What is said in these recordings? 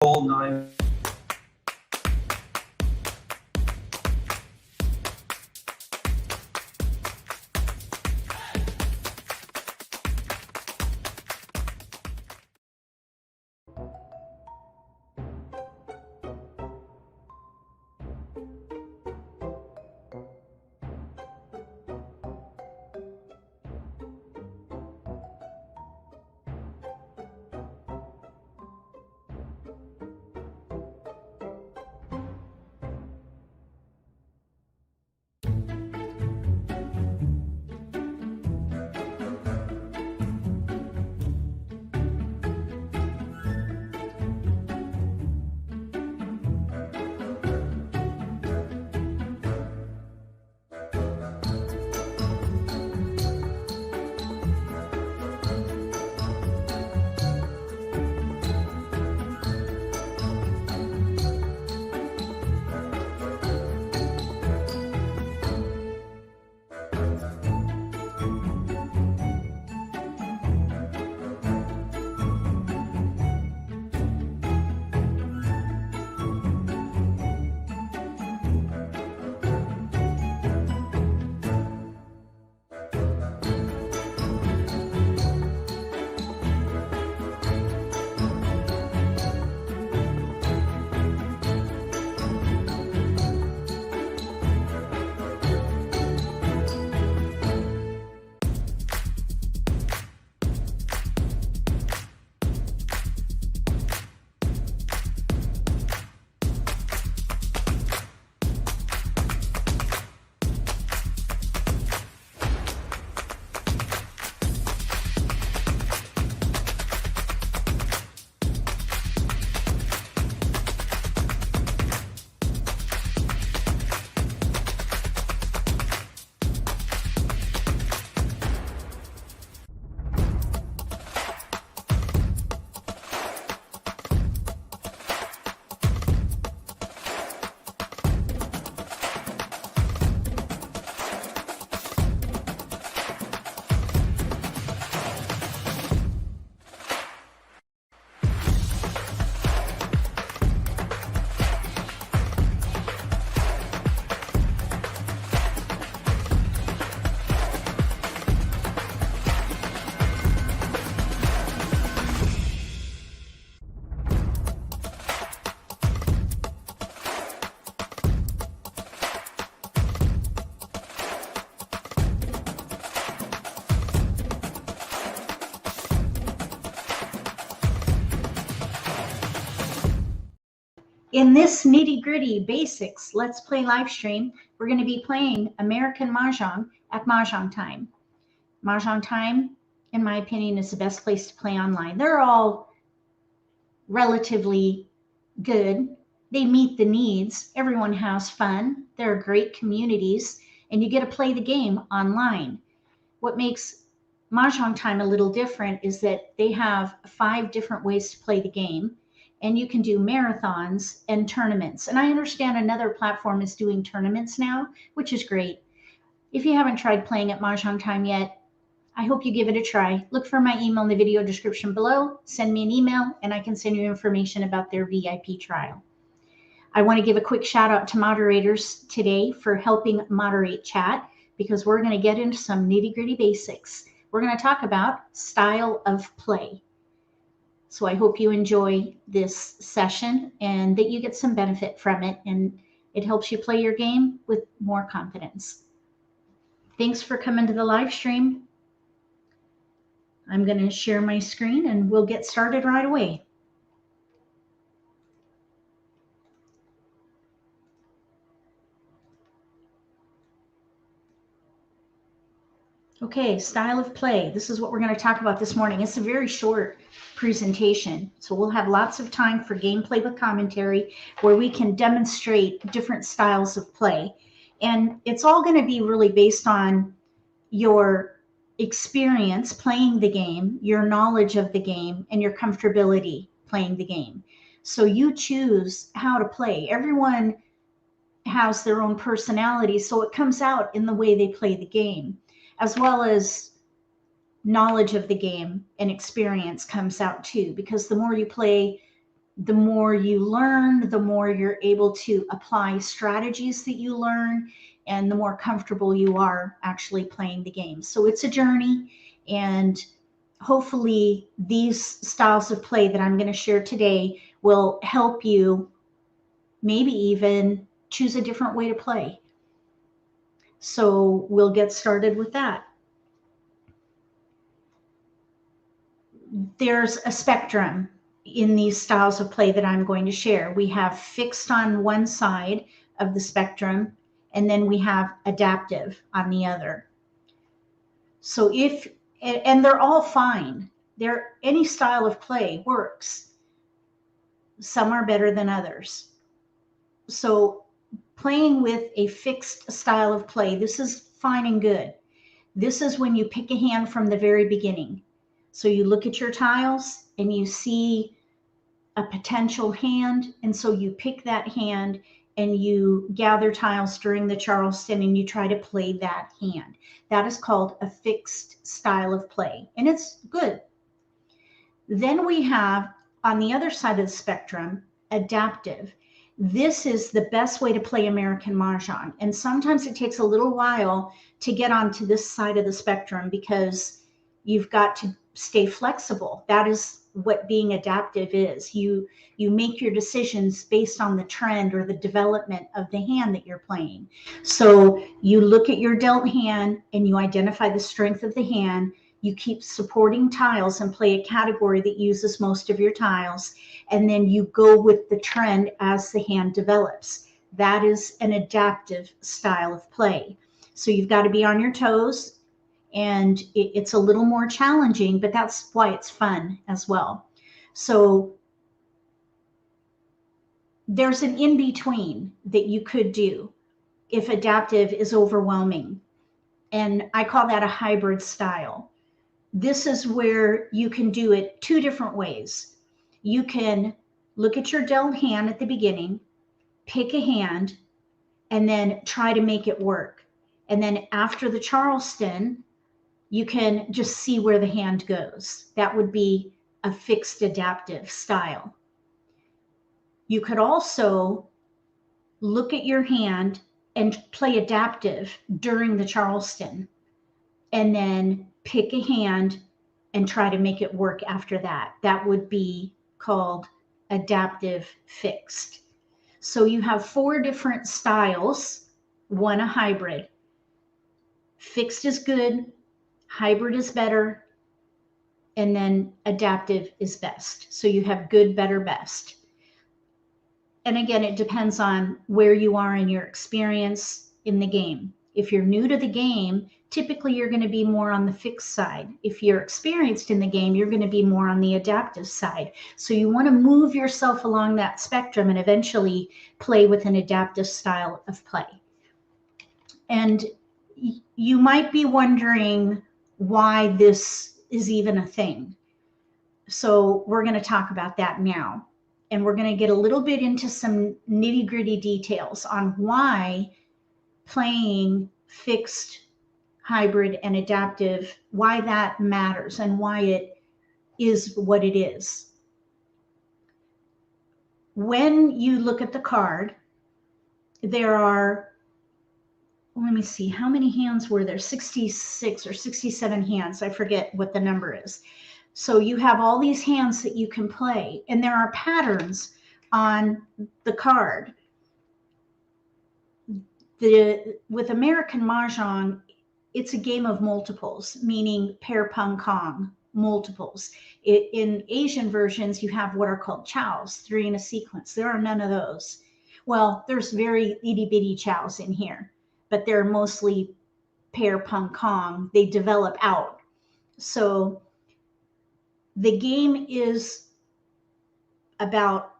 All 9. In this nitty-gritty basics Let's Play live stream, we're going to be playing American Mah Jongg at Mahjong Time. Mahjong Time, in my opinion, is the best place to play online. They're all relatively good. They meet the needs. Everyone has fun. They're great communities, and you get to play the game online. What makes Mahjong Time a little different is that they have 5 different ways to play the game. And you can do marathons and tournaments. And I understand another platform is doing tournaments now, which is great. If you haven't tried playing at Mahjong Time yet, I hope you give it a try. Look for my email in the video description below. Send me an email and I can send you information about their VIP trial. I want to give a quick shout out to moderators today for helping moderate chat, because we're going to get into some nitty-gritty basics. We're going to talk about style of play. So I hope you enjoy this session and that you get some benefit from it, and it helps you play your game with more confidence. Thanks for coming to the live stream. I'm going to share my screen and we'll get started right away. Okay, style of play. This is what we're going to talk about this morning. It's a very short presentation, so we'll have lots of time for gameplay with commentary where we can demonstrate different styles of play. And it's all going to be really based on your experience playing the game, your knowledge of the game, and your comfortability playing the game. So you choose how to play. Everyone has their own personality, so it comes out in the way they play the game, as well as knowledge of the game and experience comes out too, because the more you play, the more you learn, the more you're able to apply strategies that you learn, and the more comfortable you are actually playing the game. So it's a journey, and hopefully these styles of play that I'm going to share today will help you maybe even choose a different way to play. So we'll get started with that. There's a spectrum in these styles of play that I'm going to share. We have fixed on one side of the spectrum, and then we have adaptive on the other. So and they're all fine. Any style of play works. Some are better than others. So playing with a fixed style of play, this is fine and good. This is when you pick a hand from the very beginning. So you look at your tiles and you see a potential hand, and so you pick that hand and you gather tiles during the Charleston and you try to play that hand. That is called a fixed style of play, and it's good. Then we have, on the other side of the spectrum, adaptive. This is the best way to play American Mahjong, and sometimes it takes a little while to get onto this side of the spectrum because you've got to stay flexible. That is what being adaptive is. You make your decisions based on the trend or the development of the hand that you're playing. So you look at your dealt hand and you identify the strength of the hand. You keep supporting tiles and play a category that uses most of your tiles, and then you go with the trend as the hand develops. That is an adaptive style of play. So you've got to be on your toes, and it's a little more challenging, but that's why it's fun as well. So there's an in-between that you could do if adaptive is overwhelming, and I call that a hybrid style. This is where you can do it two different ways. You can look at your dealt hand at the beginning, pick a hand, and then try to make it work. And then after the Charleston, you can just see where the hand goes. That would be a fixed adaptive style. You could also look at your hand and play adaptive during the Charleston, and then pick a hand and try to make it work after that. That would be called adaptive fixed. So you have 4 different styles, one a hybrid. Fixed is good, hybrid is better, and then adaptive is best. So you have good, better, best. And again, it depends on where you are in your experience in the game. If you're new to the game, typically you're going to be more on the fixed side. If you're experienced in the game, you're going to be more on the adaptive side. So you want to move yourself along that spectrum and eventually play with an adaptive style of play. And you might be wondering why this is even a thing. So we're going to talk about that now. And we're going to get a little bit into some nitty-gritty details on why playing fixed, hybrid, and adaptive, why that matters and why it is what it is. When you look at the card, there are, let me see, how many hands were there? 66 or 67 hands. I forget what the number is. So you have all these hands that you can play, and there are patterns on the card. With American Mah Jongg, it's a game of multiples, meaning pair pung kong, multiples. In Asian versions, you have what are called chows, 3 in a sequence. There are none of those. Well, there's very itty bitty chows in here, but they're mostly pair pung kong. They develop out. So the game is about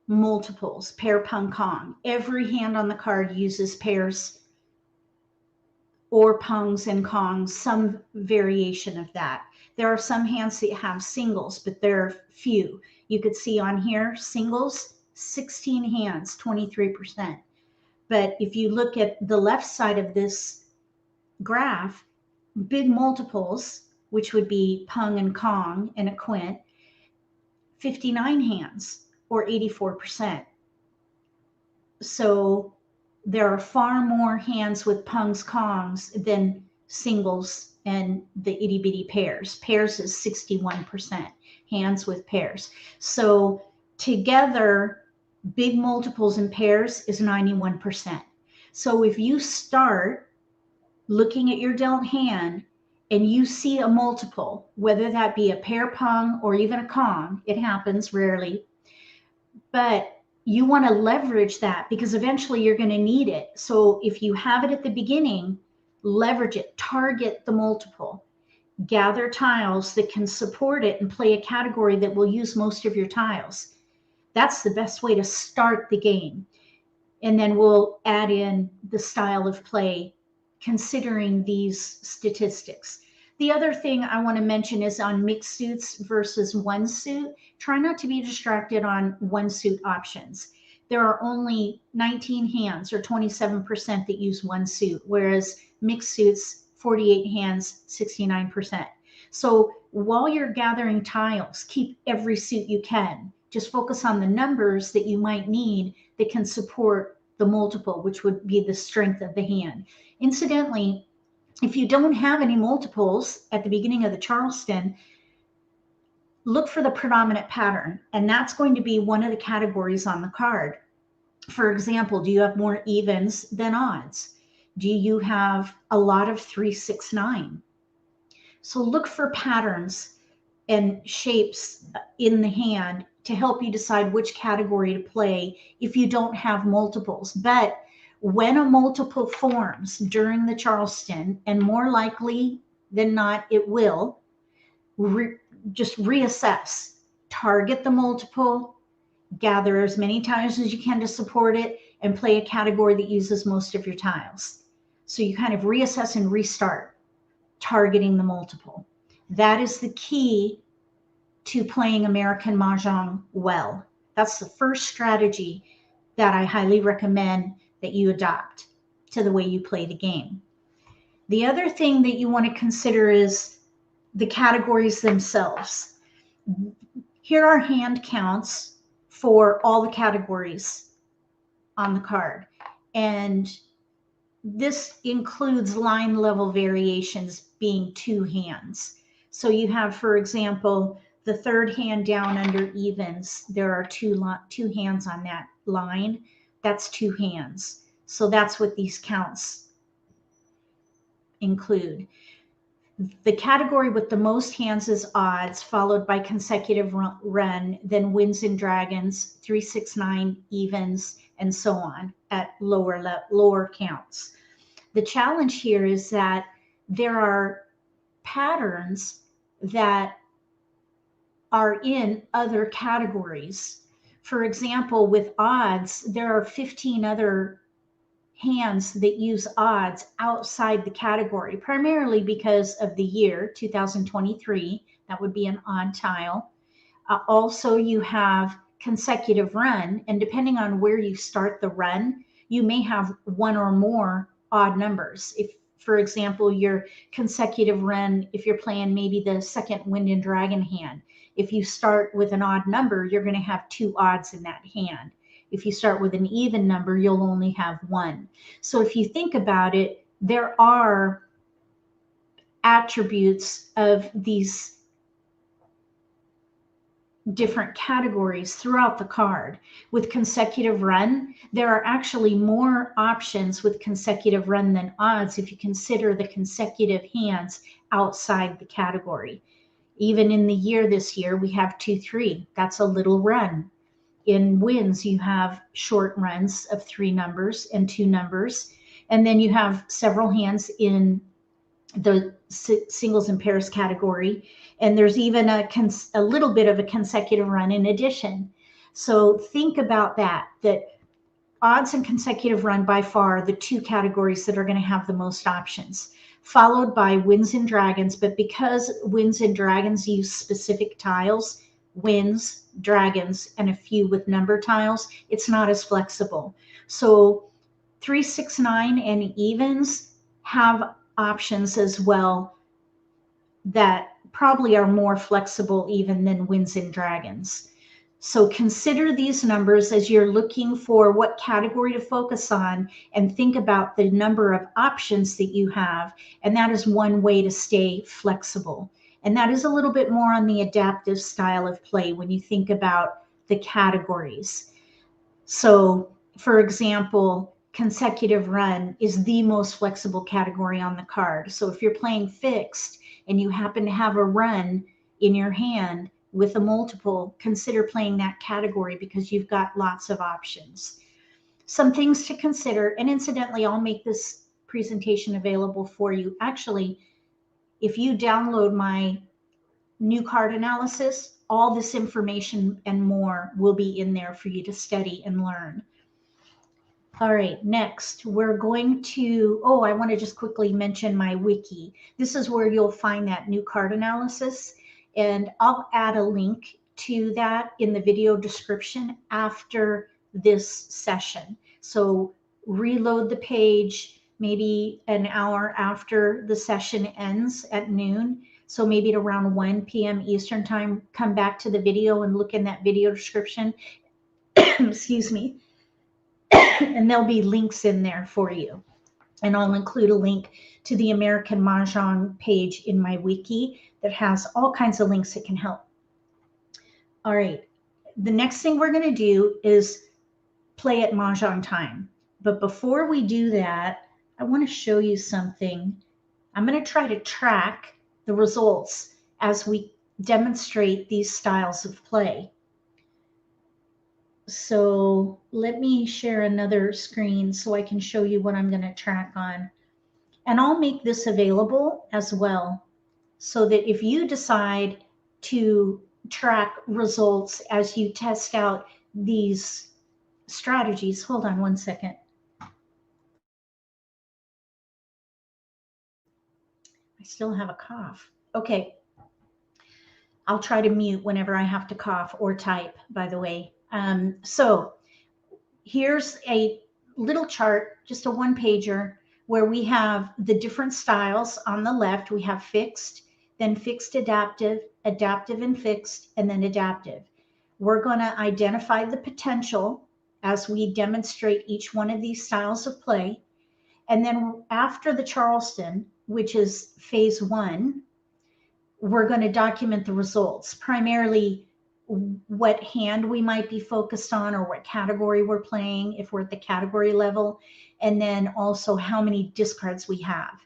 multiples, pair pung kong. Every hand on the card uses pairs or pungs and kongs, some variation of that. There are some hands that have singles, but they're few. You could see on here, singles, 16 hands, 23%. But if you look at the left side of this graph, big multiples, which would be pung and kong and a quint, 59 hands, or 84%. So there are far more hands with pungs kongs than singles and the itty bitty pairs. Pairs is 61%, hands with pairs. So together, big multiples and pairs is 91%. So if you start looking at your dealt hand and you see a multiple, whether that be a pair pung or even a kong, it happens rarely, but you want to leverage that because eventually you're going to need it. So if you have it at the beginning, leverage it, target the multiple, gather tiles that can support it and play a category that will use most of your tiles. That's the best way to start the game. And then we'll add in the style of play considering these statistics. The other thing I want to mention is on mixed suits versus one suit. Try not to be distracted on one suit options. There are only 19 hands or 27% that use one suit, whereas mixed suits, 48 hands, 69%. So while you're gathering tiles, keep every suit you can. Just focus on the numbers that you might need that can support the multiple, which would be the strength of the hand. Incidentally, if you don't have any multiples at the beginning of the Charleston, look for the predominant pattern, and that's going to be one of the categories on the card. For example, do you have more evens than odds? Do you have a lot of 3, 6, 9? So look for patterns and shapes in the hand to help you decide which category to play if you don't have multiples. But when a multiple forms during the Charleston, and more likely than not it will, just reassess, target the multiple, gather as many tiles as you can to support it, and play a category that uses most of your tiles. So you kind of reassess and restart, targeting the multiple. That is the key to playing American Mah Jongg well. That's the first strategy that I highly recommend that you adopt to the way you play the game. The other thing that you want to consider is the categories themselves. Here are hand counts for all the categories on the card. And this includes line level variations being 2 hands. So you have, for example, the third hand down under evens, there are two hands on that line. That's 2 hands. So that's what these counts include. The category with the most hands is odds, followed by consecutive run, then wins and dragons, 3, 6, 9, evens, and so on at lower counts. The challenge here is that there are patterns that are in other categories. For example, with odds, there are 15 other hands that use odds outside the category, primarily because of the year 2023. That would be an odd tile. Also, you have consecutive run, and depending on where you start the run, you may have one or more odd numbers. If, for example, your consecutive run, if you're playing maybe the second wind and dragon hand, if you start with an odd number, you're going to have 2 odds in that hand. If you start with an even number, you'll only have 1. So if you think about it, there are attributes of these different categories throughout the card. With consecutive run, there are actually more options with consecutive run than odds if you consider the consecutive hands outside the category. Even in the year this year, we have 2, 3. That's a little run. In wins, you have short runs of 3 numbers and 2 numbers. And then you have several hands in the singles and pairs category. And there's even a little bit of a consecutive run in addition. So think about that odds and consecutive run by far are the 2 categories that are going to have the most options, followed by wins and dragons. But because wins and dragons use specific tiles, wins, dragons, and a few with number tiles, it's not as flexible. So 3, 6, 9 and evens have options as well that probably are more flexible even than wins and dragons. So consider these numbers as you're looking for what category to focus on, and think about the number of options that you have. And that is one way to stay flexible. And that is a little bit more on the adaptive style of play when you think about the categories. So, for example, consecutive run is the most flexible category on the card. So if you're playing fixed and you happen to have a run in your hand with a multiple, consider playing that category because you've got lots of options. Some things to consider, and incidentally, I'll make this presentation available for you. Actually, if you download my new card analysis, all this information and more will be in there for you to study and learn. All right, next we're going to, I want to just quickly mention my wiki. This is where you'll find that new card analysis, and I'll add a link to that in the video description after this session. So reload the page maybe an hour after the session ends at noon. So maybe at around 1 p.m. Eastern time, come back to the video and look in that video description. Excuse me. And there'll be links in there for you. And I'll include a link to the American Mah Jongg page in my wiki that has all kinds of links that can help. All right. The next thing we're going to do is play at Mahjong Time. But before we do that, I want to show you something. I'm going to try to track the results as we demonstrate these styles of play. So let me share another screen so I can show you what I'm going to track on. And I'll make this available as well, so that if you decide to track results as you test out these strategies, hold on one second. I still have a cough. Okay. I'll try to mute whenever I have to cough or type, by the way. So here's a little chart, just a one pager, where we have the different styles. On the left, we have fixed, then fixed adaptive, adaptive and fixed, and then adaptive. We're going to identify the potential as we demonstrate each one of these styles of play. And then after the Charleston, which is phase 1, we're going to document the results, primarily what hand we might be focused on or what category we're playing if we're at the category level, and then also how many discards we have.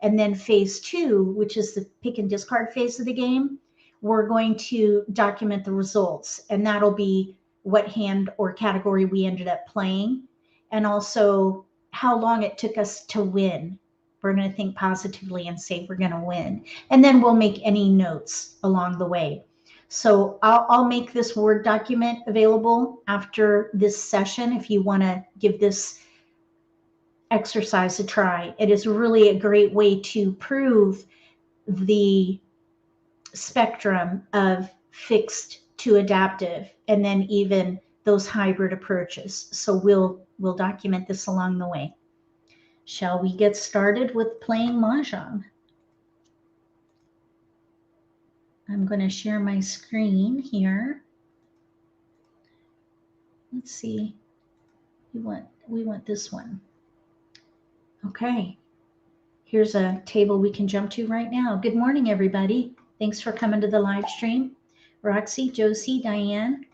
And then phase 2, which is the pick and discard phase of the game, we're going to document the results, and that'll be what hand or category we ended up playing, and also how long it took us to win. We're going to think positively and say we're going to win. And then we'll make any notes along the way. So I'll make this Word document available after this session if you want to give this exercise a try. It is really a great way to prove the spectrum of fixed to adaptive, and then even those hybrid approaches. So we'll document this along the way. Shall we get started with playing Mahjong? I'm going to share my screen here. Let's see. We want this one. Okay. Here's a table we can jump to right now. Good morning, everybody. Thanks for coming to the live stream. Roxy, Josie, Diane,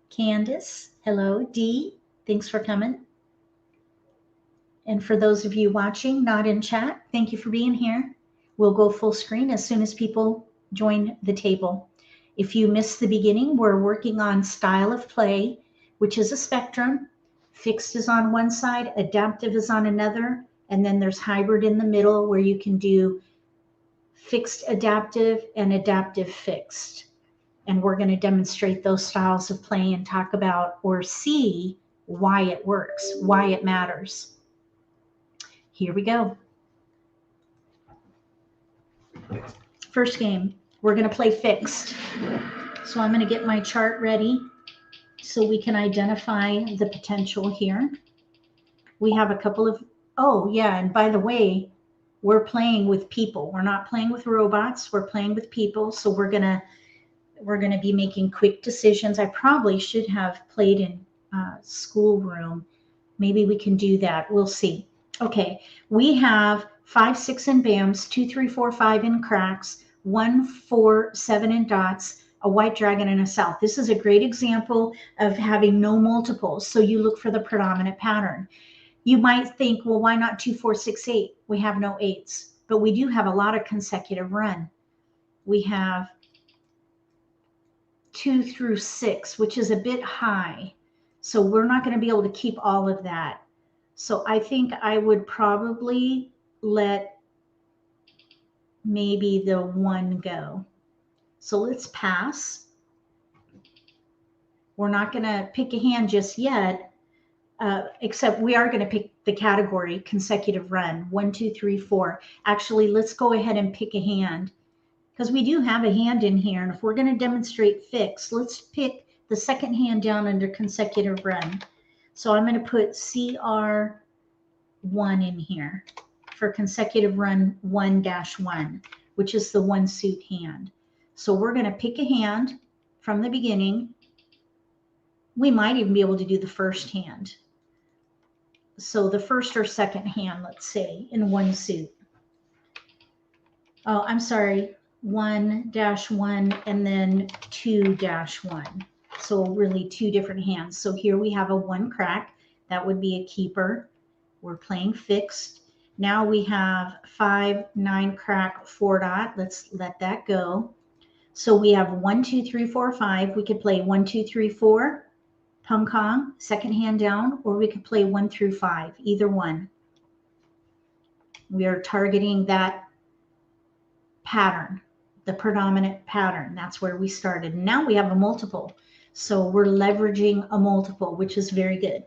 Candace, hello. Dee, thanks for coming. And for those of you watching, not in chat, thank you for being here. We'll go full screen as soon as people join the table. If you missed the beginning, we're working on style of play, which is a spectrum. Fixed is on one side, adaptive is on another, and then there's hybrid in the middle where you can do fixed adaptive and adaptive fixed. And we're going to demonstrate those styles of play and talk about or see why it works, why it matters. Here we go. First game, we're going to play fixed. So I'm going to get my chart ready so we can identify the potential here. We have a couple of, oh yeah, and by the way, we're playing with people. We're not playing with robots. We're playing with people. So we're going to we're going to be making quick decisions. I probably should have played in schoolroom. Maybe we can do that. We'll see. Okay, we have 5, 6 in bams, 2, 3, 4, 5 in cracks, 1, 4, 7 in dots, a white dragon, and a south. This is a great example of having no multiples. So you look for the predominant pattern. You might think, well, why not 2, 4, 6, 8? We have no 8s, but we do have a lot of consecutive run. We have 2 through 6, which is a bit high. So we're not going to be able to keep all of that. So I think I would probably let maybe the 1 go. So let's pass. We're not going to pick a hand just yet, except we are going to pick the category consecutive run, 1, 2, 3, 4. Actually, let's go ahead and pick a hand, because we do have a hand in here. And if we're going to demonstrate fixed, let's pick the second hand down under consecutive run. So I'm going to put CR1 in here for consecutive run 1-1, which is the 1 suit hand. So we're going to pick a hand from the beginning. We might even be able to do the first hand. So the first or second hand, let's say, in 1 suit. Oh, I'm sorry. 1-1 and then 2-1. So really 2 different hands. So here we have a 1 crack. That would be a keeper. We're playing fixed. Now we have 5, 9 crack, 4 dot. Let's let that go. So we have 1, 2, 3, 4, 5. We could play 1, 2, 3, 4, pum kong, second hand down, or we could play 1 through 5, either one. We are targeting that pattern, the predominant pattern. That's where we started. Now we have a multiple. So we're leveraging a multiple, which is very good.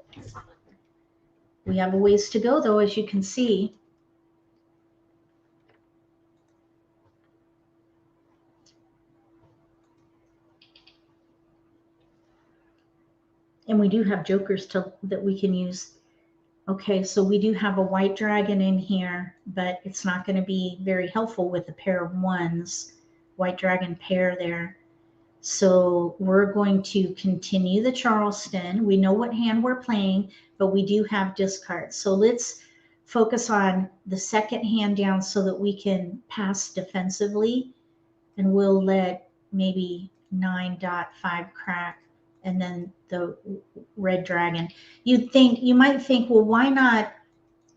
We have a ways to go, though, as you can see. And we do have jokers that we can use. Okay, so we do have a white dragon in here, but it's not going to be very helpful with a pair of 1s. White dragon pair there. So we're going to continue the Charleston. We know what hand we're playing, but we do have discards. So let's focus on the second hand down so that we can pass defensively. And we'll let maybe 9.5 crack and then the red dragon. You might think, well, why not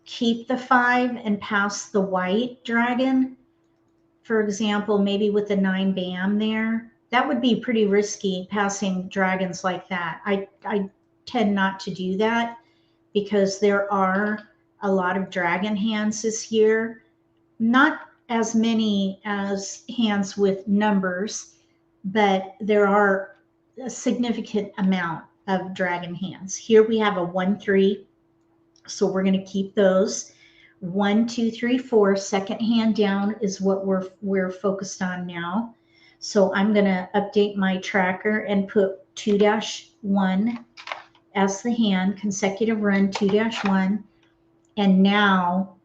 keep the 5 and pass the white dragon? For example, maybe with the 9 bam there. That would be pretty risky, passing dragons like that. I tend not to do that because there are a lot of dragon hands this year. Not as many as hands with numbers, but there are a significant amount of dragon hands. Here we have a 1, 3, so we're going to keep those. 1, 2, 3, 4, second hand down is what we're focused on now. So I'm going to update my tracker and put 2-1 as the hand, consecutive run 2-1. And now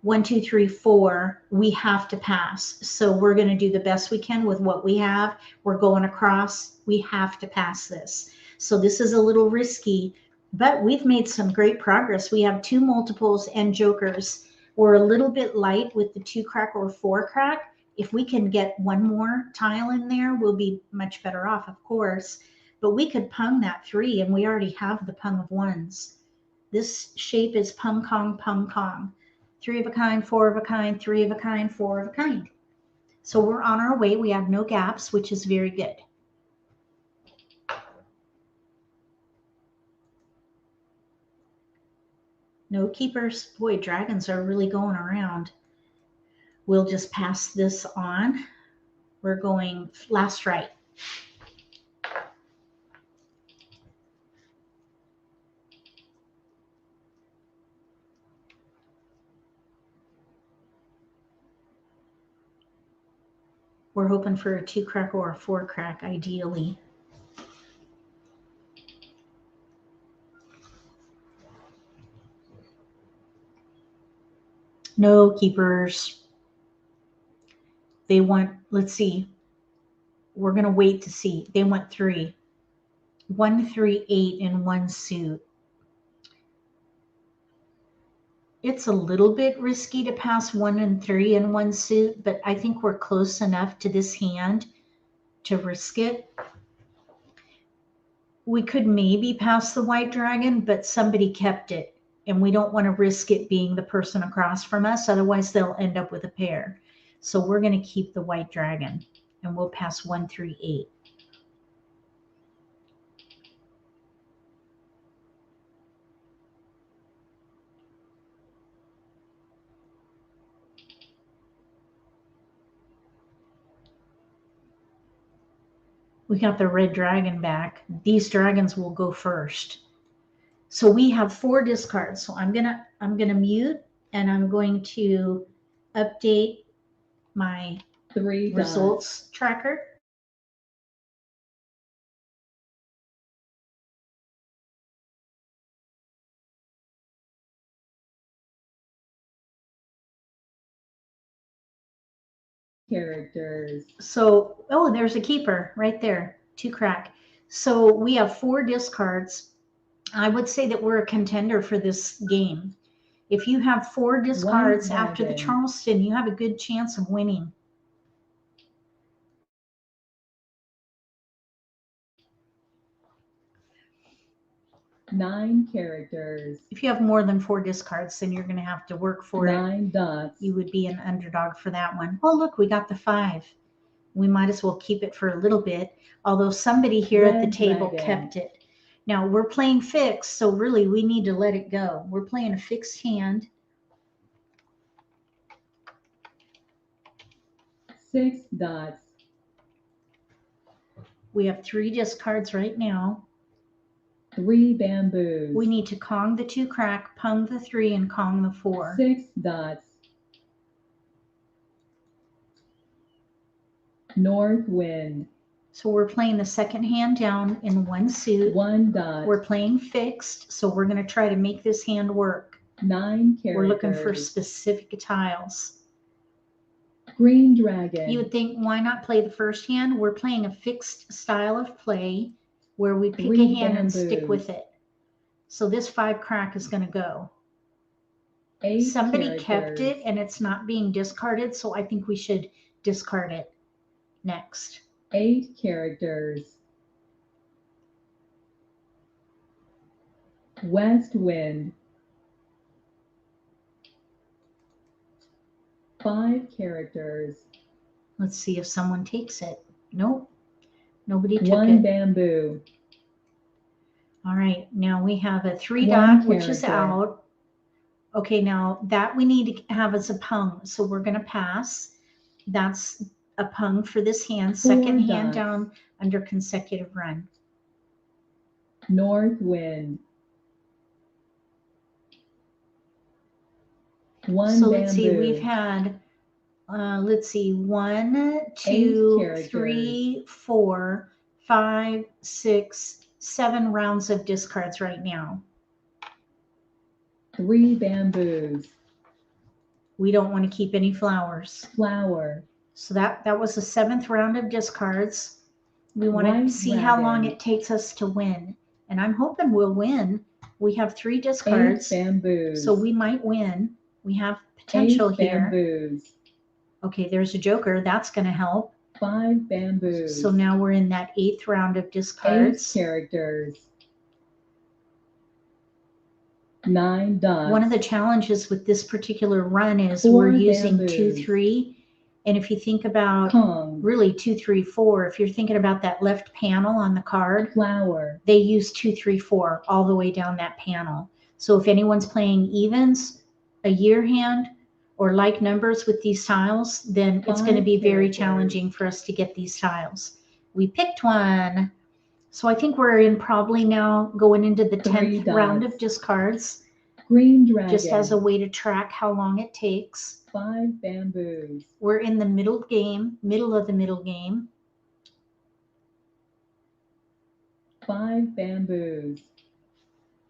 1, 2, 3, 4, we have to pass. So we're going to do the best we can with what we have. We're going across. We have to pass this. So this is a little risky, but we've made some great progress. We have 2 multiples and jokers. We're a little bit light with the 2 crack or 4 crack. If we can get 1 more tile in there, we'll be much better off, of course. But we could pung that 3, and we already have the pung of 1s. This shape is pum kong, pum kong. 3 of a kind, 4 of a kind, 3 of a kind, 4 of a kind. So we're on our way. We have no gaps, which is very good. No keepers. Boy, dragons are really going around. We'll just pass this on. We're going last right. We're hoping for a 2 crack or a 4 crack, ideally. No keepers. They want, let's see, we're going to wait to see. They went 3. 1, 3, 8 in one suit. It's a little bit risky to pass 1 and 3 in one suit, but I think we're close enough to this hand to risk it. We could maybe pass the white dragon, but somebody kept it, and we don't want to risk it being the person across from us. Otherwise, they'll end up with a pair. So we're going to keep the white dragon, and we'll pass 1, 3, 8. We got the red dragon back. These dragons will go first. So we have 4 discards. So I'm gonna mute, and I'm going to update my 3 results tracker. characters. So, oh, there's a keeper right there, 2 crack. So we have 4 discards. I would say that we're a contender for this game. If you have 4 discards after the Charleston, you have a good chance of winning. Nine characters. If you have more than 4 discards, then you're going to have to work for 9 it. dots. You would be an underdog for that one. Oh, look, we got the 5. We might as well keep it for a little bit, although somebody here at the table kept it. Now, we're playing fixed, so really we need to let it go. We're playing a fixed hand. 6 dots. We have 3 discards right now. 3 bamboos. We need to Kong the 2 crack, pung the 3, and Kong the 4. 6 dots. North wind. So we're playing the second hand down in one suit. 1 dot. We're playing fixed, so we're going to try to make this hand work. 9 characters. We're looking for specific tiles. Green dragon. You would think, why not play the first hand? We're playing a fixed style of play where we pick a hand and stick with it. So this 5 crack is going to go. 8 Somebody characters. kept it and it's not being discarded, so I think we should discard it next. 8 characters. West wind. 5 characters. Let's see if someone takes it. Nope. Nobody took 1 it. bamboo. All right. Now we have a 3 1 dot, which is character. out. Okay, now that we need to have as a pung. So we're going to pass. That's a pung for this hand. 4 Second hand dots. down under consecutive run. North wind. 1 So bamboo. let's see, we've had, let's see, 1, 2, 3, 4, 5, 6, 7 rounds of discards right now. 3 bamboos. We don't want to keep any flowers. Flower. So that was the 7th round of discards. We want to White see how long dragon. it takes us to win. And I'm hoping we'll win. We have 3 discards. 8 bamboos. So we might win. We have potential 8 here. bamboos. Okay, there's a joker. That's going to help. 5 bamboos. So now we're in that 8th round of discards. 8 characters. 9 dots. One of the challenges with this particular run is 4 we're using bamboos. 2, 3. And if you think about Pung. really 2, 3, 4, if you're thinking about that left panel on the card, Flower. they use 2, 3, 4 all the way down that panel. So if anyone's playing evens, a year hand, or like numbers with these tiles, then it's going to 5 be very characters. challenging for us to get these tiles. We picked one. So I think we're in probably now going into the 3 10th round dots. of discards, Green dragon. just as a way to track how long it takes. 5 bamboos. We're in the middle game, middle of the middle game. 5 bamboos.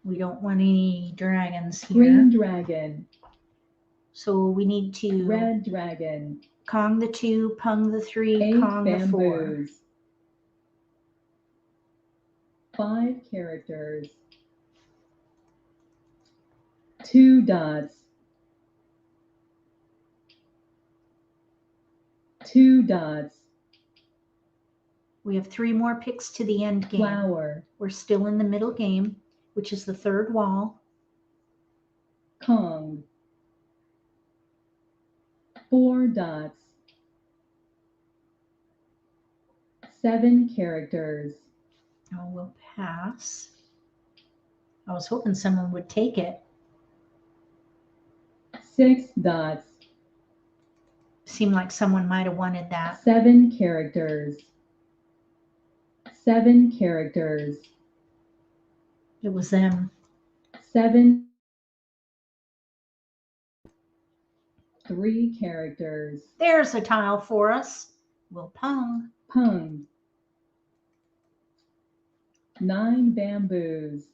We don't want any dragons here. Green dragon. So we need to Red dragon. Kong the 2, pung the 3, 8 Kong the 4. bamboos. 5 characters. 2 dots. 2 dots. We have 3 more picks to the end game. Flower. We're still in the middle game, which is the third wall. Kong. 4 dots. 7 characters. Oh, we'll pass. I was hoping someone would take it. 6 dots. Seemed like someone might have wanted that. 7 characters. 7 characters. It was them. 7. 3 characters. There's a tile for us. We'll pung. Pung. 9 bamboos.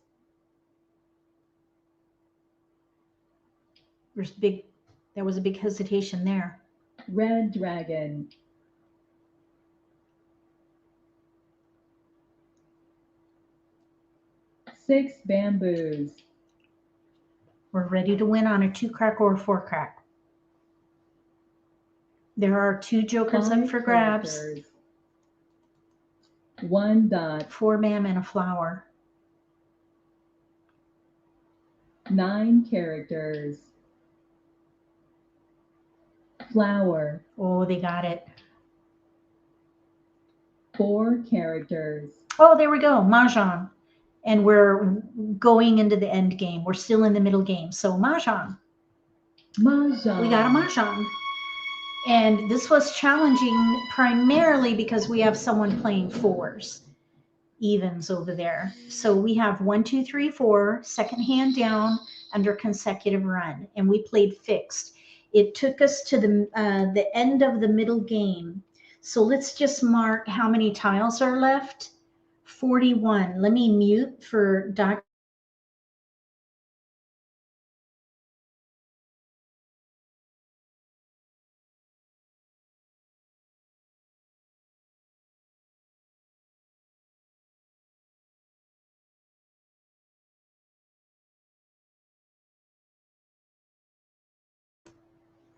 There was a big hesitation there. Red dragon. 6 bamboos. We're ready to win on a 2-crack or a 4-crack. There are 2 jokers up 5 for grabs. characters. 1 dot. 4 bam and a flower. 9 characters. Flower. Oh, they got it. 4 characters. Oh, there we go. Mahjong. And we're going into the end game. We're still in the middle game. So Mahjong. Mahjong. We got a Mahjong. And this was challenging primarily because we have someone playing 4s, evens over there. So we have 1, 2, 3, 4, second hand down under consecutive run. And we played fixed. It took us to the end of the middle game. So let's just mark how many tiles are left. 41. Let me mute for Dr.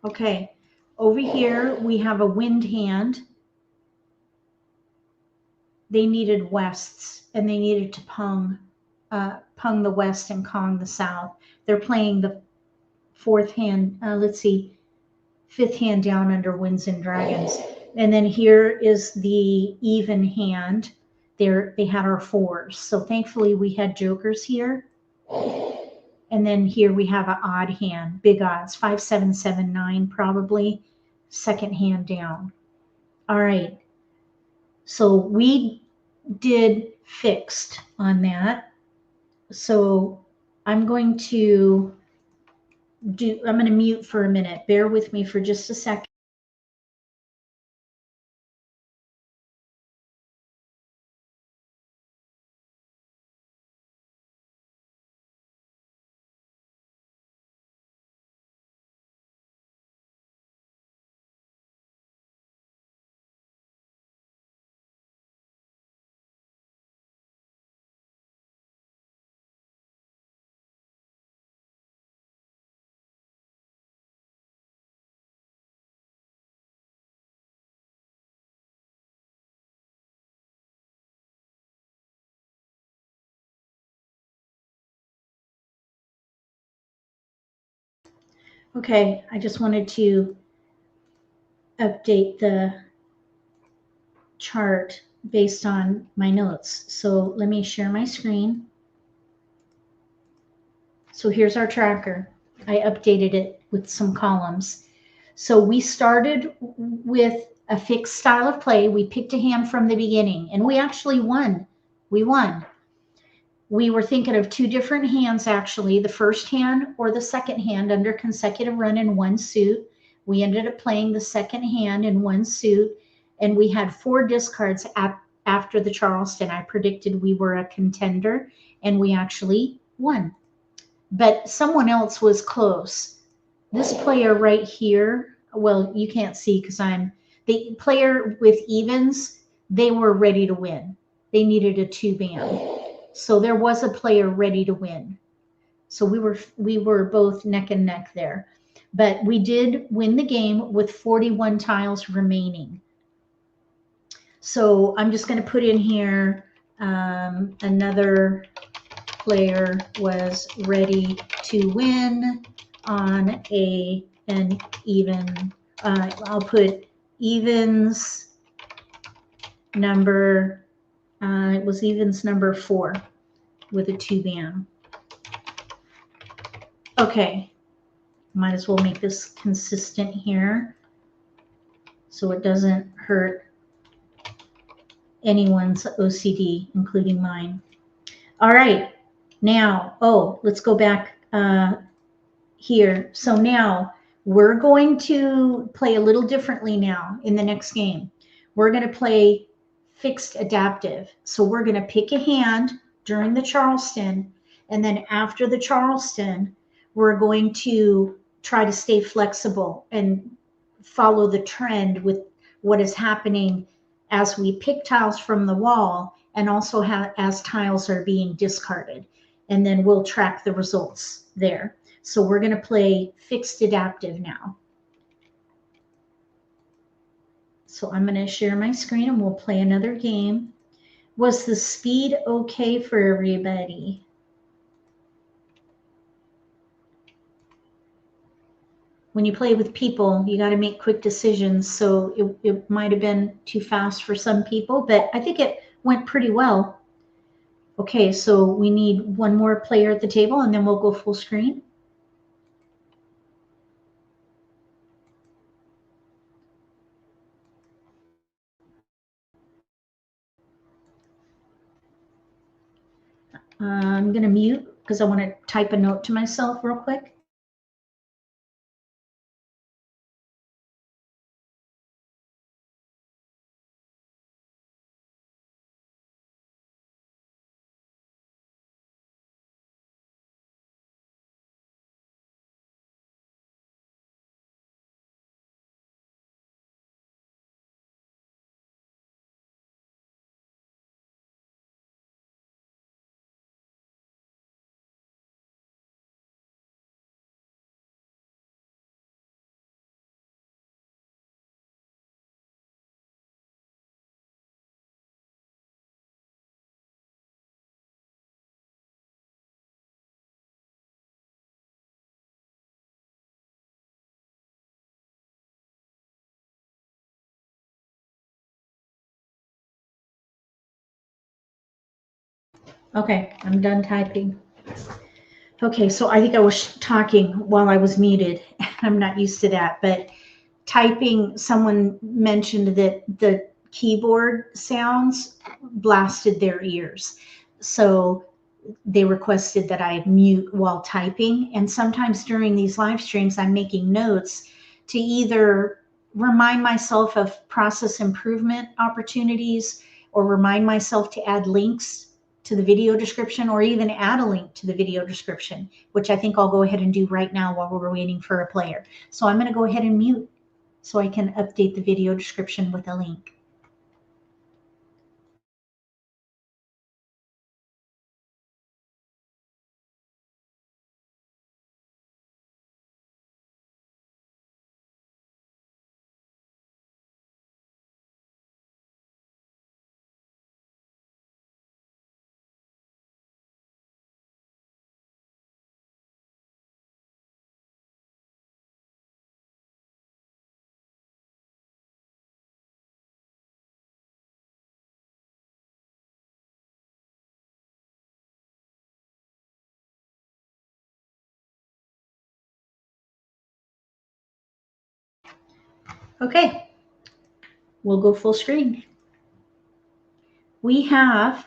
Okay, over here we have a wind hand. They needed wests and they needed to pung the west and Kong the south. They're playing the 4th hand, let's see, 5th hand down under winds and dragons. And then here is the even hand. They had our 4s. So thankfully we had jokers here. And then here we have an odd hand, big odds, 5, 7, 7, 9 probably, second hand down. All right. So we did fixed on that. So I'm going to mute for a minute. Bear with me for just a second. Okay, I just wanted to update the chart based on my notes. So let me share my screen. So here's our tracker. I updated it with some columns. So we started with a fixed style of play. We picked a hand from the beginning and we actually won. We won. We were thinking of 2 different hands, actually, the first hand or the second hand under consecutive run in 1 suit. We ended up playing the second hand in 1 suit, and we had 4 discards after the Charleston. I predicted we were a contender, and we actually won. But someone else was close. This player right here, well, you can't see because the player with evens, they were ready to win. They needed a 2 bam. So there was a player ready to win. So we were both neck and neck there. But we did win the game with 41 tiles remaining. So I'm just going to put in here another player was ready to win on an even. I'll put evens number. It was evens number 4 with a 2 band. Okay, might as well make this consistent here so it doesn't hurt anyone's OCD, including mine. All right, now, let's go back here. So now we're going to play a little differently now in the next game. We're going to play fixed adaptive. So we're going to pick a hand during the Charleston, and then after the Charleston, we're going to try to stay flexible and follow the trend with what is happening as we pick tiles from the wall and also as tiles are being discarded. And then we'll track the results there. So we're going to play fixed adaptive now. So I'm going to share my screen and we'll play another game. Was the speed okay for everybody? When you play with people, you got to make quick decisions. So it might have been too fast for some people, but I think it went pretty well. Okay, so we need one more player at the table and then we'll go full screen. I'm going to mute because I want to type a note to myself real quick. Okay, I'm done typing. Okay, so I think I was talking while I was muted. I'm not used to that, but typing, someone mentioned that the keyboard sounds blasted their ears. So they requested that I mute while typing. And sometimes during these live streams, I'm making notes to either remind myself of process improvement opportunities or remind myself to add links to the video description or even add a link to the video description, which I think I'll go ahead and do right now while we're waiting for a player. So I'm going to go ahead and mute so I can update the video description with a link. Okay, we'll go full screen. We have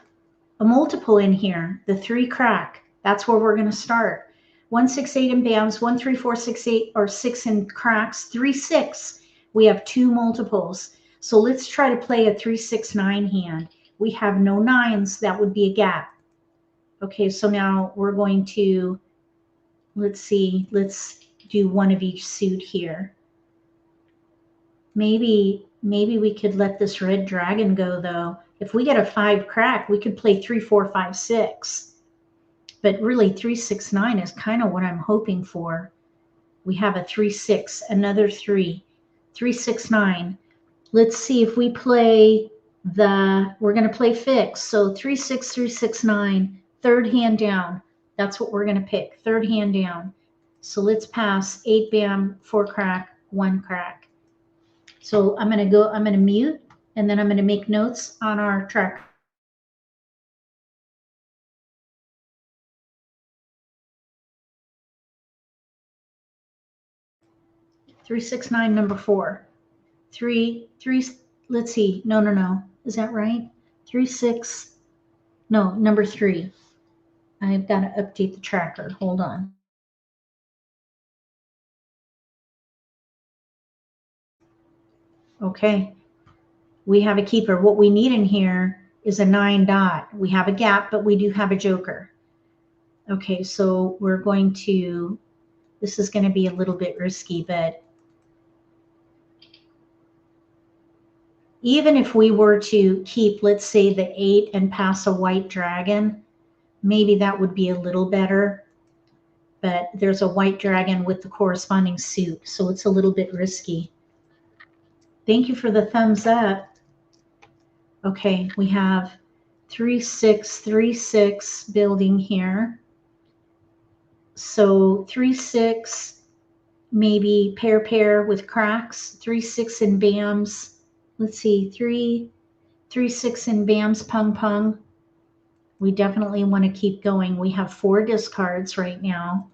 a multiple in here, the 3 crack. That's where we're going to start. 1, 6, 8 in bands, 1, 3, 4, 6, 8, or 6 in cracks, 3, 6. We have 2 multiples. So let's try to play a 3, 6, 9 hand. We have no 9s. That would be a gap. Okay, so now we're going to, let's see, let's do one of each suit here. Maybe Maybe we could let this red dragon go, though. If we get a 5 crack, we could play 3, 4, 5, 6. But really, 3, 6, 9 is kind of what I'm hoping for. We have a 3, 6, another 3, 3, 6, 9. Let's see if we play we're going to play fixed. So 3, 6, 3, 6, 9, third hand down. That's what we're going to pick, third hand down. So let's pass 8 bam, 4 crack, 1 crack. So I'm going to mute, and then I'm going to make notes on our tracker. 3, 6, 9, number 4. 3, let's see. No. Is that right? 3, 6, no, number 3. I've got to update the tracker. Hold on. Okay. We have a keeper. What we need in here is a 9 dot. We have a gap, but we do have a joker. Okay, so we're going to, this is going to be a little bit risky, but even if we were to keep, let's say, the 8 and pass a white dragon, maybe that would be a little better. But there's a white dragon with the corresponding suit, so it's a little bit risky. Thank you for the thumbs up. Okay, we have 3, 6, 3, 6 building here. So 3, 6, maybe pair with cracks, 3, 6 and bams. Let's see, 3, 6 and bams, pung. We definitely want to keep going. We have 4 discards right now,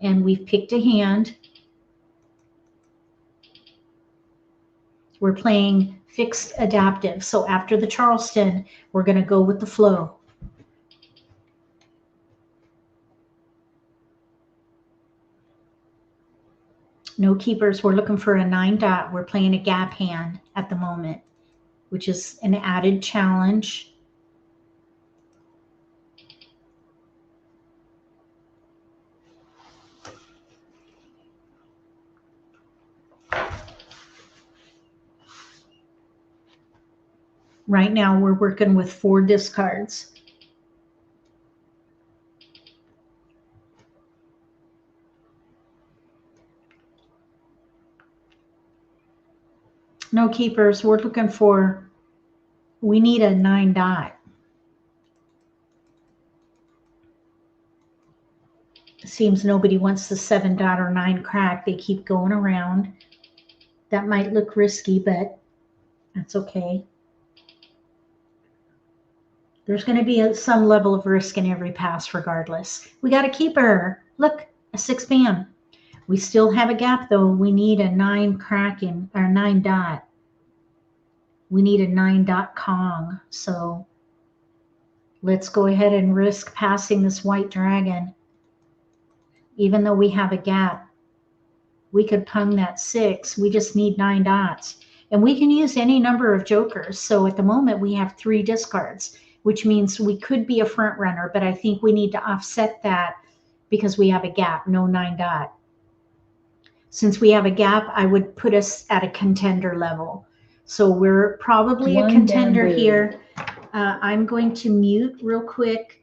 and we've picked a hand. We're playing fixed adaptive. So after the Charleston, we're going to go with the flow. No keepers. We're looking for a 9 dot. We're playing a gap hand at the moment, which is an added challenge. Right now, we're working with 4 discards. No keepers. We're looking for, we need a 9 dot. Seems nobody wants the 7 dot or 9 crack. They keep going around. That might look risky, but that's okay. There's going to be some level of risk in every pass regardless. We got a keeper. Look, a 6 bam. We still have a gap though. We need a 9 crack in, or 9 dot. We need a 9 dot Kong. So let's go ahead and risk passing this white dragon. Even though we have a gap, we could pung that 6. We just need 9 dots. And we can use any number of jokers. So at the moment we have 3 discards, which means we could be a front runner, but I think we need to offset that because we have a gap, no 9 dot. Since we have a gap, I would put us at a contender level. So we're probably a contender here. I'm going to mute real quick.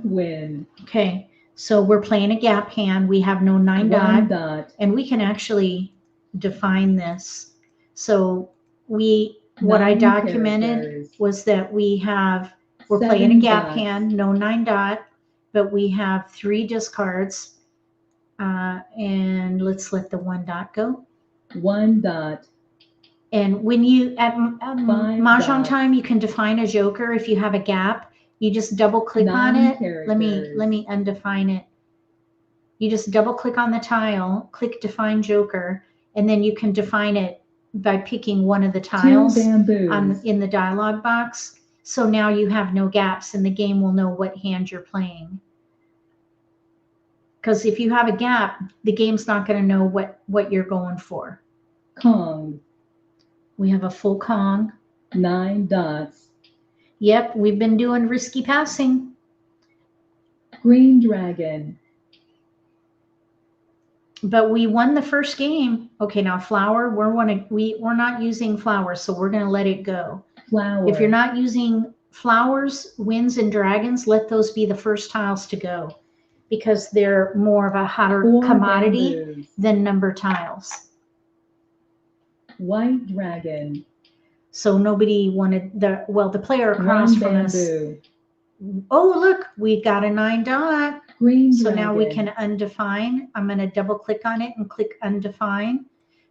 Win. Okay, so we're playing a gap hand. We have no 9 dot, and we can actually define this. So what I documented was that we're playing a gap hand, no 9 dot, but we have 3 discards. And let's let the 1 dot go. 1 dot. And when you, at Mahjong Time, you can define a joker if you have a gap. You just double click on it. Let me undefine it. You just double click on the tile, click define joker, and then you can define it by picking one of the tiles in the dialog box. So now you have no gaps and the game will know what hand you're playing. Because if you have a gap, the game's not going to know what you're going for. Kong. We have a full Kong. 9 dots. Yep, we've been doing risky passing. Green dragon. But we won the first game. Okay, now flower, we're not using flowers, so we're going to let it go. Flower. If you're not using flowers, winds, and dragons, let those be the first tiles to go because they're more of a hotter 4 commodity bamboos. than number tiles. White dragon. So nobody wanted the player across 1 from us. bamboo. Oh, look, we got a 9 dot. Green So dragon. now we can undefine. I'm going to double click on it and click undefine.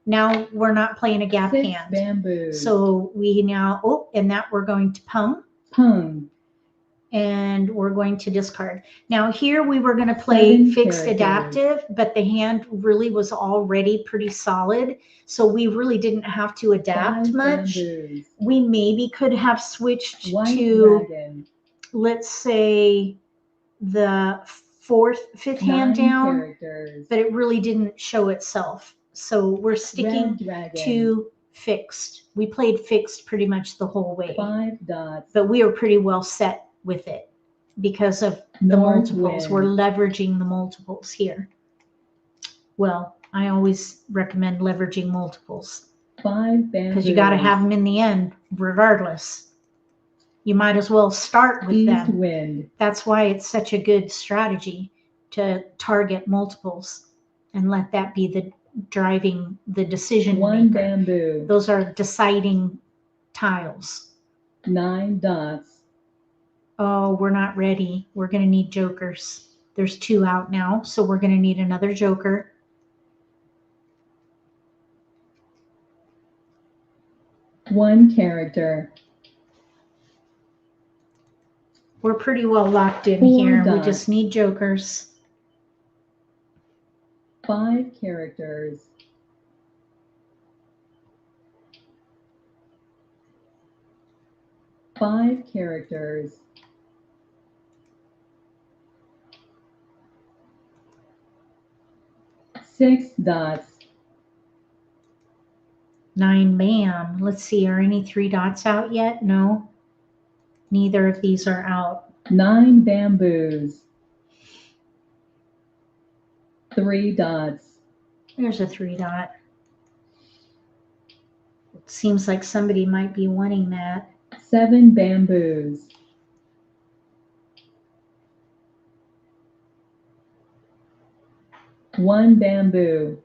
Now we're not playing a gap 6 hand. bamboos. So we now, and that we're going to pung. Pung. And we're going to discard. Now here we were going to play 7 fixed characters. adaptive, but the hand really was already pretty solid. So we really didn't have to adapt 5 much. bamboos. We maybe could have switched White to, dragon. let's say, the fifth 9 hand down, characters. but it really didn't show itself. So we're sticking Red dragon. to fixed. We played fixed pretty much the whole way, 5 dots. but we were pretty well set with it because of the North multiples. wind. We're leveraging the multiples here. Well, I always recommend leveraging multiples 5 bamboos. because you got to have them in the end regardless. You might as well start with East them. wind. That's why it's such a good strategy to target multiples and let that be the driving the decision 1 maker. bamboo. Those are deciding tiles. 9 dots. Oh, we're not ready. We're going to need jokers. There's 2 out now, so we're going to need another joker. One character. We're pretty well locked in 4 here. We dots. just need jokers. 5 characters. Five characters. Six dots. 9 bam. Let's see, are any 3 dots out yet? No. Neither of these are out. 9 bamboos. 3 dots. There's a 3 dot. It seems like somebody might be wanting that. 7 bamboos. 1 bamboo.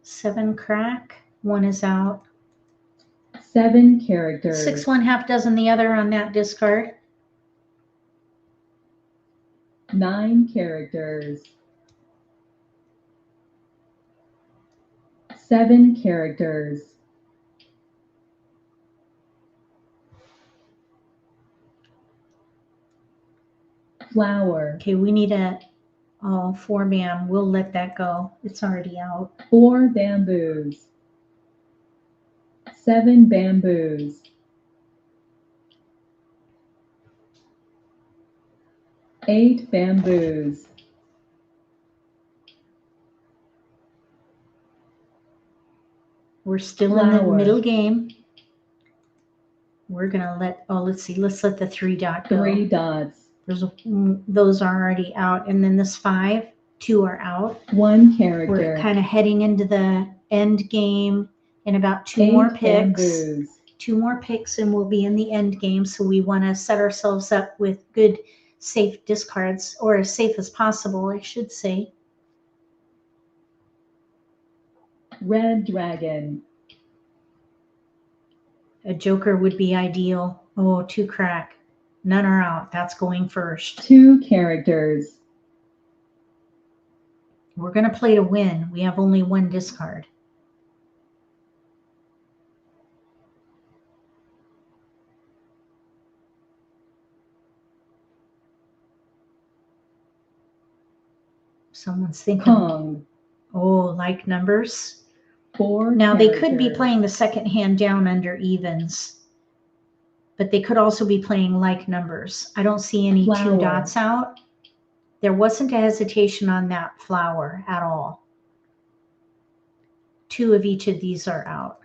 7 crack. 1 is out. 7 characters. 6 1/2 dozen the other on that discard. 9 characters. 7 characters. Flower. Okay, we need a 4 bam. We'll let that go. It's already out. 4 bamboos. 7 bamboos. 8 bamboos. We're still in the Flower. middle game. We're gonna let, let's see, let's let the 3 dot go. 3 dots. Those are already out. And then this 5, 2 are out. 1 character. We're kind of heading into the end game in about 2 8 more picks. bamboos. 2 more picks and we'll be in the end game. So we want to set ourselves up with good, safe discards, or as safe as possible, I should say. Red dragon. A joker would be ideal. Oh, 2 crack. None are out. That's going first. 2 characters. We're going to play to win. We have only 1 discard. Someone's thinking. Kong. Oh, like numbers. 4 Now they could be characters. playing the second hand down under evens, but they could also be playing like numbers. I don't see any 2 Flower. dots out. There wasn't a hesitation on that flower at all. 2 of each of these are out.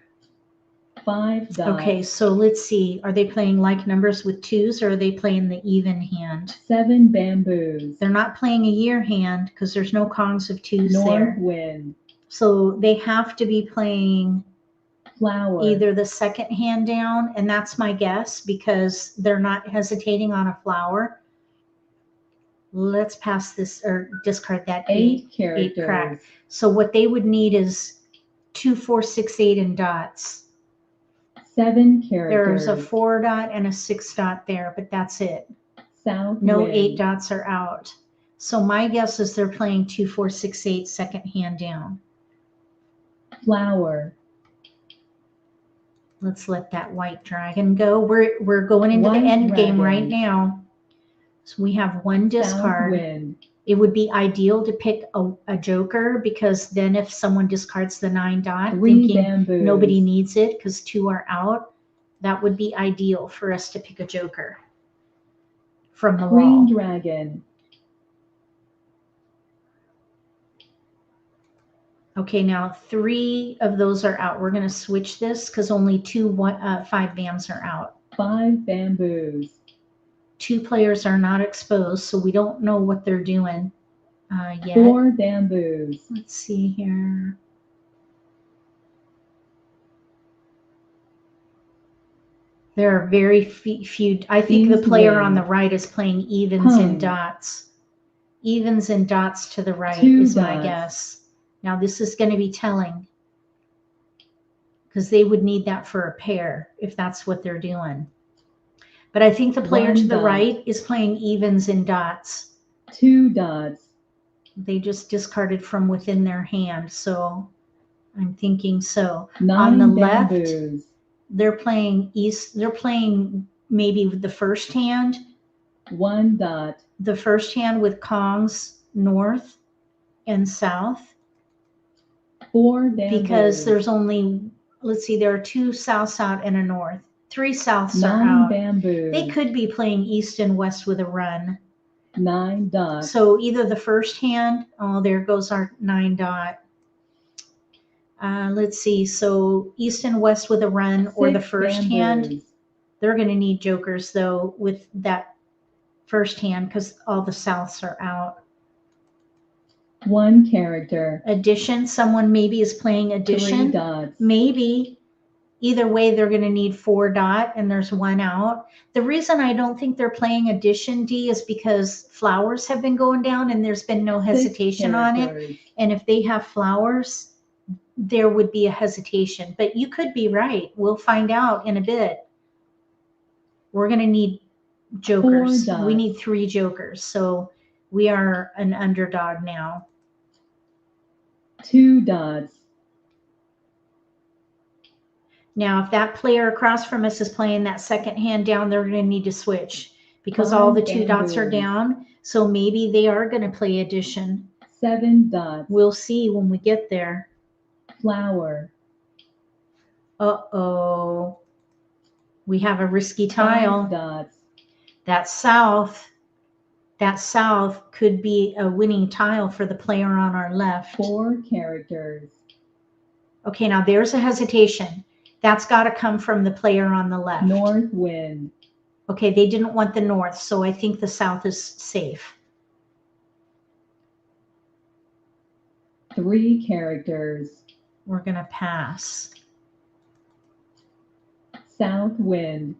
5 dots. Okay, so let's see. Are they playing like numbers with 2s, or are they playing the even hand? 7 bamboos. They're not playing a year hand because there's no Kongs of 2s North there. wind. So they have to be playing Flower. either the second hand down, and that's my guess because they're not hesitating on a flower. Let's pass this or discard that 8 8 characters. crack. So what they would need is 2, 4, 6, 8 in dots. 7 characters. There's a 4 dot and a 6 dot there, but that's it. South No wind. 8 dots are out. So my guess is they're playing 2, 4, 6, 8 second hand down. Flower. Let's let that white dragon go. We're going into the White end game right dragon. now. So we have 1 South discard. wind. It would be ideal to pick a joker because then if someone discards the 9 dot, 3 thinking bamboos. nobody needs it because 2 are out, that would be ideal for us to pick a joker from the Green wall. dragon. Okay, now 3 of those are out. We're going to switch this because only 5 bams are out. 5 bamboos. 2 players are not exposed, so we don't know what they're doing yet. 4 bamboos. Let's see here. There are very few. I think the East player wind. on the right is playing evens and Hung. dots. Evens and dots to the right 2 is my dots. guess. Now this is going to be telling because they would need that for a pair if that's what they're doing. But I think the player 1 to the dot. right is playing evens and dots. 2 dots. They just discarded from within their hand, so I'm thinking so. 9 On the left, bamboos. they're playing east. They're playing maybe the first hand. 1 dot. The first hand with Kongs north and south 4 bamboos. because there's only, let's see, there are 2 souths out and a north. 3 souths are 9 out. bamboos. They could be playing east and west with a run. 9 dots. So either the first hand, oh, there goes our 9 dot. Let's see, so east and west with a run or the 6 first hand. bamboos. They're going to need jokers though with that first hand because all the souths are out. 1 character. Addition, someone maybe is playing 3 addition. dots. Maybe. Either way, they're going to need 4 dot and there's 1 out. The reason I don't think they're playing addition, D, is because flowers have been going down and there's been no 6 hesitation on it. characters. And if they have flowers, there would be a hesitation. But you could be right. We'll find out in a bit. We're going to need jokers. 4 We dots. need 3 jokers. So we are an underdog now. 2 dots. Now, if that player across from us is playing that second hand down, they're going to need to switch because 5 all the 2 dots are bamboos. down. So maybe they are going to play addition. 7 dots. We'll see when we get there. Flower. Uh-oh. We have a risky 5 tile. dots. That south could be a winning tile for the player on our left. 4 characters. Okay, now there's a hesitation. That's got to come from the player on the left. North wind. Okay, they didn't want the north, so I think the south is safe. 3 characters. We're going to pass. South wind.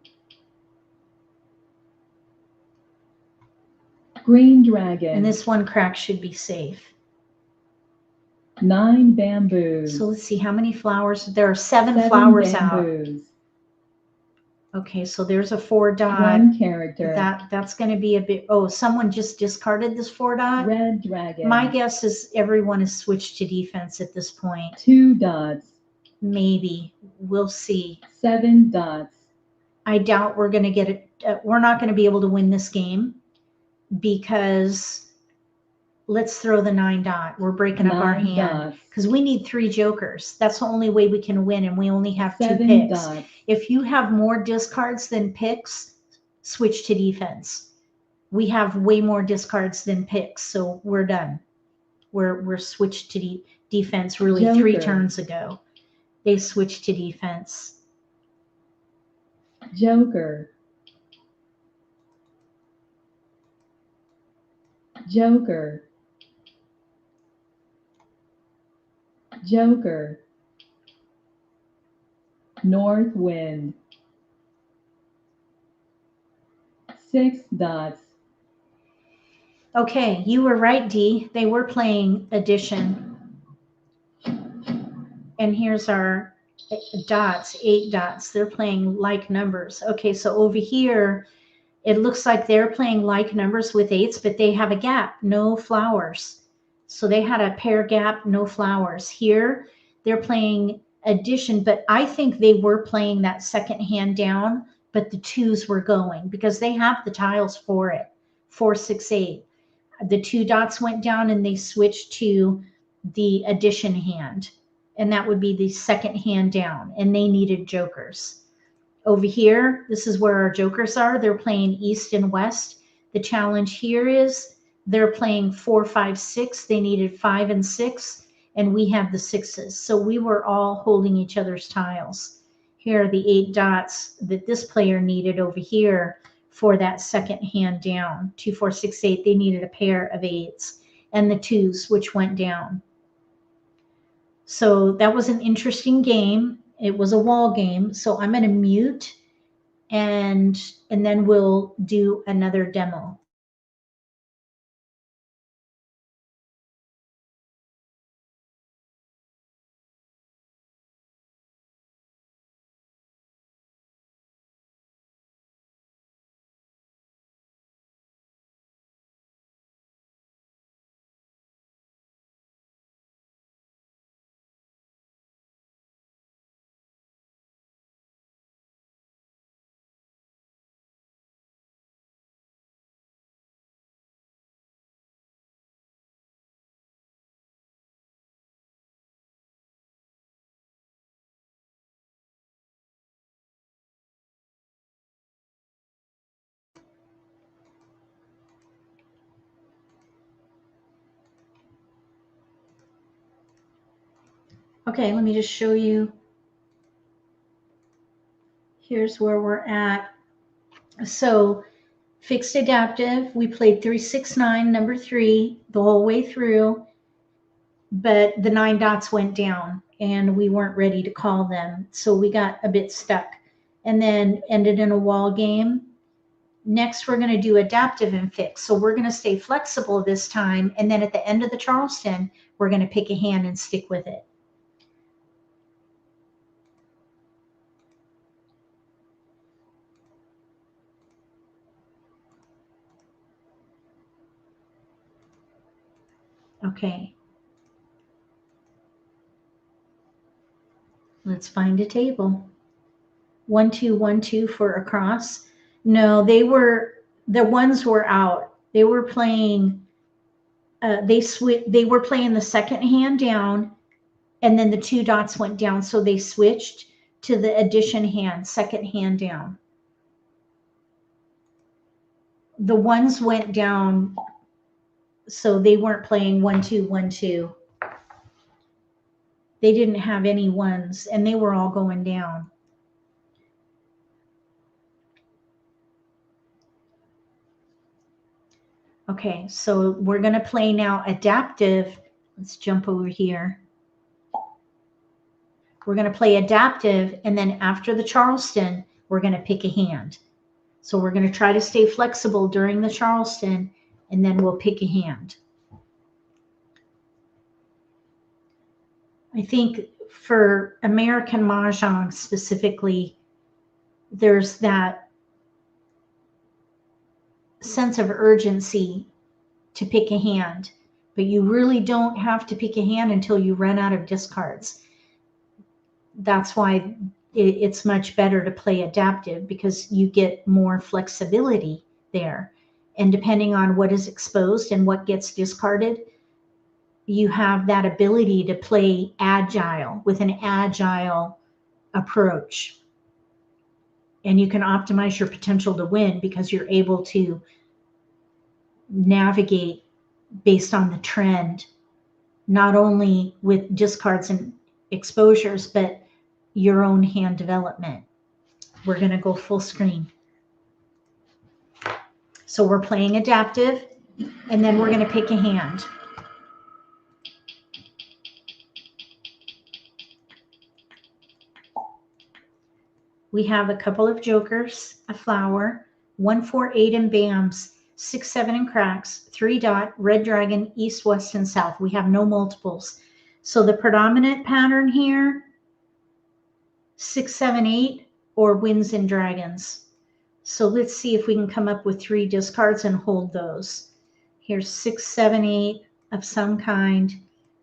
Green dragon. And this 1 crack should be safe. 9 bamboos. So let's see how many flowers. There are 7 7 flowers out. bamboos. Okay, so there's a 4 dot. 1 character. That's going to be a bit. Oh, someone just discarded this 4 dot. Red dragon. My guess is everyone has switched to defense at this point. 2 dots. Maybe. We'll see. 7 dots. I doubt we're going to get it. We're not going to be able to win this game because let's throw the 9 dot. We're breaking up our 9 hand dots. because we need 3 jokers. That's the only way we can win, and we only have 2 7 picks. dots. If you have more discards than picks, switch to defense. we have way more discards than picks, so we're done. We're switched to defense really Joker. 3 turns ago. They switched to defense. Joker. Joker. Joker. North wind. 6 dots. Okay, you were right, Dee. They were playing addition. And here's our dots, 8 dots. They're playing like numbers. Okay, so over here, it looks like they're playing like numbers with 8s, but they have a gap, no flowers. So they had a pair gap, no flowers. Here, they're playing addition, but I think they were playing that second hand down, but the 2s were going because they have the tiles for it. 4, 6, 8. The 2 dots went down and they switched to the addition hand. And that would be the second hand down. And they needed jokers. Over here, this is where our jokers are. They're playing east and west. The challenge here is they're playing 4, 5, 6. They needed 5 and 6. And we have the 6s. So we were all holding each other's tiles. Here are the 8 dots that this player needed over here for that second hand down. 2, 4, 6, 8. They needed a pair of 8s. And the 2s, which went down. So that was an interesting game. It was a wall game. So I'm going to mute and then we'll do another demo. Okay, let me just show you. Here's where we're at. So fixed adaptive, we played 3, 6, 9, number 3 the whole way through, but the 9 dots went down and we weren't ready to call them. So we got a bit stuck and then ended in a wall game. Next, we're going to do adaptive and fixed. So we're going to stay flexible this time. And then at the end of the Charleston, we're going to pick a hand and stick with it. Okay. Let's find a table. 1, 2, 1, 2 for a cross. No, the ones were out. They were playing, they were playing the second hand down and then the 2 dots went down. So they switched to the addition hand, second hand down. The ones went down, so they weren't playing 1, 2, 1, 2. They didn't have any ones and they were all going down. Okay, so we're going to play now adaptive. Let's jump over here. We're going to play adaptive, and then after the Charleston, we're going to pick a hand. So we're going to try to stay flexible during the Charleston, and then we'll pick a hand. I think for American Mah Jongg specifically, there's that sense of urgency to pick a hand, but you really don't have to pick a hand until you run out of discards. That's why it's much better to play adaptive, because you get more flexibility there. And depending on what is exposed and what gets discarded, you have that ability to play agile with an agile approach. And you can optimize your potential to win because you're able to navigate based on the trend, not only with discards and exposures, but your own hand development. We're going to go full screen. So we're playing adaptive, and then we're going to pick a hand. We have a couple of jokers, a flower, 1, 4, 8 and bams, 6, 7 and cracks, 3 dot, red dragon, east, west, and south. We have no multiples. So the predominant pattern here, 6, 7, 8, or winds and dragons. So let's see if we can come up with 3 discards and hold those. Here's 6, 7, 8 of some kind,